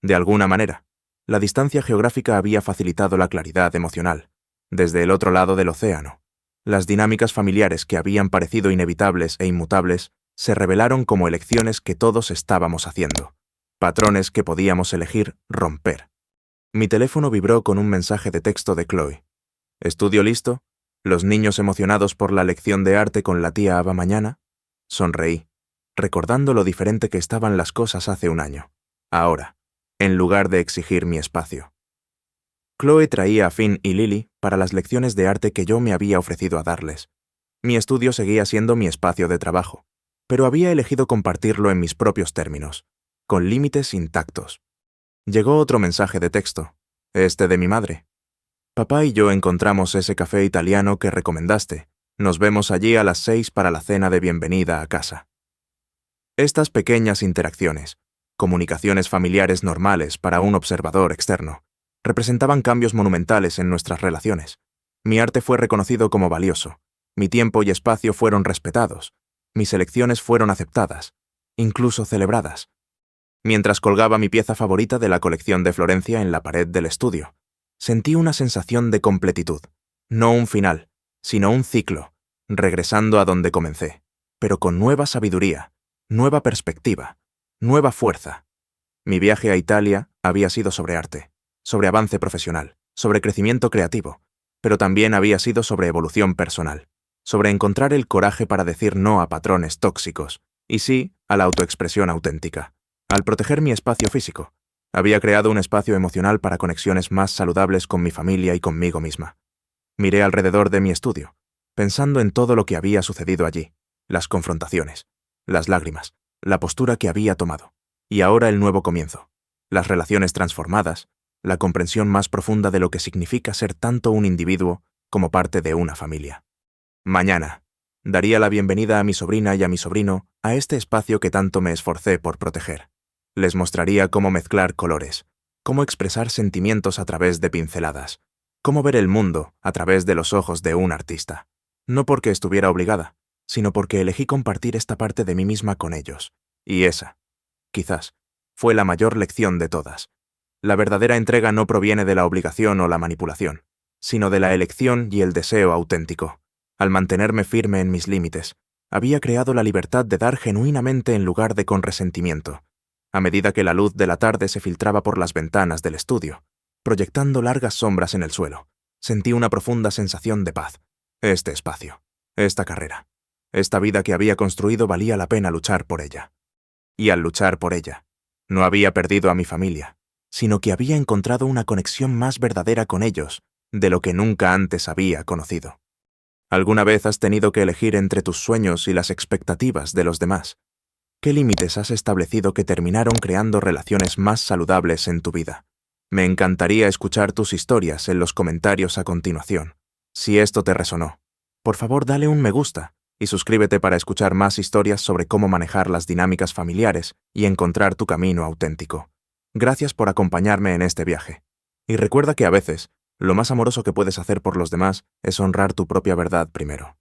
[SPEAKER 1] De alguna manera, la distancia geográfica había facilitado la claridad emocional. Desde el otro lado del océano, las dinámicas familiares que habían parecido inevitables e inmutables se revelaron como elecciones que todos estábamos haciendo, patrones que podíamos elegir romper. Mi teléfono vibró con un mensaje de texto de Chloe. ¿Estudio listo? ¿Los niños emocionados por la lección de arte con la tía Ava mañana? Sonreí, recordando lo diferente que estaban las cosas hace un año. Ahora, en lugar de exigir mi espacio. Chloe traía a Finn y Lily para las lecciones de arte que yo me había ofrecido a darles. Mi estudio seguía siendo mi espacio de trabajo, pero había elegido compartirlo en mis propios términos, con límites intactos. Llegó otro mensaje de texto, este de mi madre. Papá y yo encontramos ese café italiano que recomendaste. Nos vemos allí a las 6 para la cena de bienvenida a casa. Estas pequeñas interacciones, comunicaciones familiares normales para un observador externo, representaban cambios monumentales en nuestras relaciones. Mi arte fue reconocido como valioso, mi tiempo y espacio fueron respetados, mis elecciones fueron aceptadas, incluso celebradas. Mientras colgaba mi pieza favorita de la colección de Florencia en la pared del estudio, sentí una sensación de completitud, no un final, sino un ciclo, regresando a donde comencé, pero con nueva sabiduría, nueva perspectiva, nueva fuerza. Mi viaje a Italia había sido sobre arte, sobre avance profesional, sobre crecimiento creativo, pero también había sido sobre evolución personal, sobre encontrar el coraje para decir no a patrones tóxicos, y sí a la autoexpresión auténtica. Al proteger mi espacio físico, había creado un espacio emocional para conexiones más saludables con mi familia y conmigo misma. Miré alrededor de mi estudio, pensando en todo lo que había sucedido allí, las confrontaciones, las lágrimas, la postura que había tomado. Y ahora el nuevo comienzo. Las relaciones transformadas, la comprensión más profunda de lo que significa ser tanto un individuo como parte de una familia. Mañana, daría la bienvenida a mi sobrina y a mi sobrino a este espacio que tanto me esforcé por proteger. Les mostraría cómo mezclar colores, cómo expresar sentimientos a través de pinceladas, cómo ver el mundo a través de los ojos de un artista. No porque estuviera obligada, sino porque elegí compartir esta parte de mí misma con ellos. Y esa, quizás, fue la mayor lección de todas. La verdadera entrega no proviene de la obligación o la manipulación, sino de la elección y el deseo auténtico. Al mantenerme firme en mis límites, había creado la libertad de dar genuinamente en lugar de con resentimiento. A medida que la luz de la tarde se filtraba por las ventanas del estudio, proyectando largas sombras en el suelo, sentí una profunda sensación de paz. Este espacio, esta carrera, esta vida que había construido valía la pena luchar por ella. Y al luchar por ella, no había perdido a mi familia, sino que había encontrado una conexión más verdadera con ellos de lo que nunca antes había conocido. ¿Alguna vez has tenido que elegir entre tus sueños y las expectativas de los demás? ¿Qué límites has establecido que terminaron creando relaciones más saludables en tu vida? Me encantaría escuchar tus historias en los comentarios a continuación. Si esto te resonó, por favor dale un me gusta y suscríbete para escuchar más historias sobre cómo manejar las dinámicas familiares y encontrar tu camino auténtico. Gracias por acompañarme en este viaje. Y recuerda que a veces, lo más amoroso que puedes hacer por los demás es honrar tu propia verdad primero.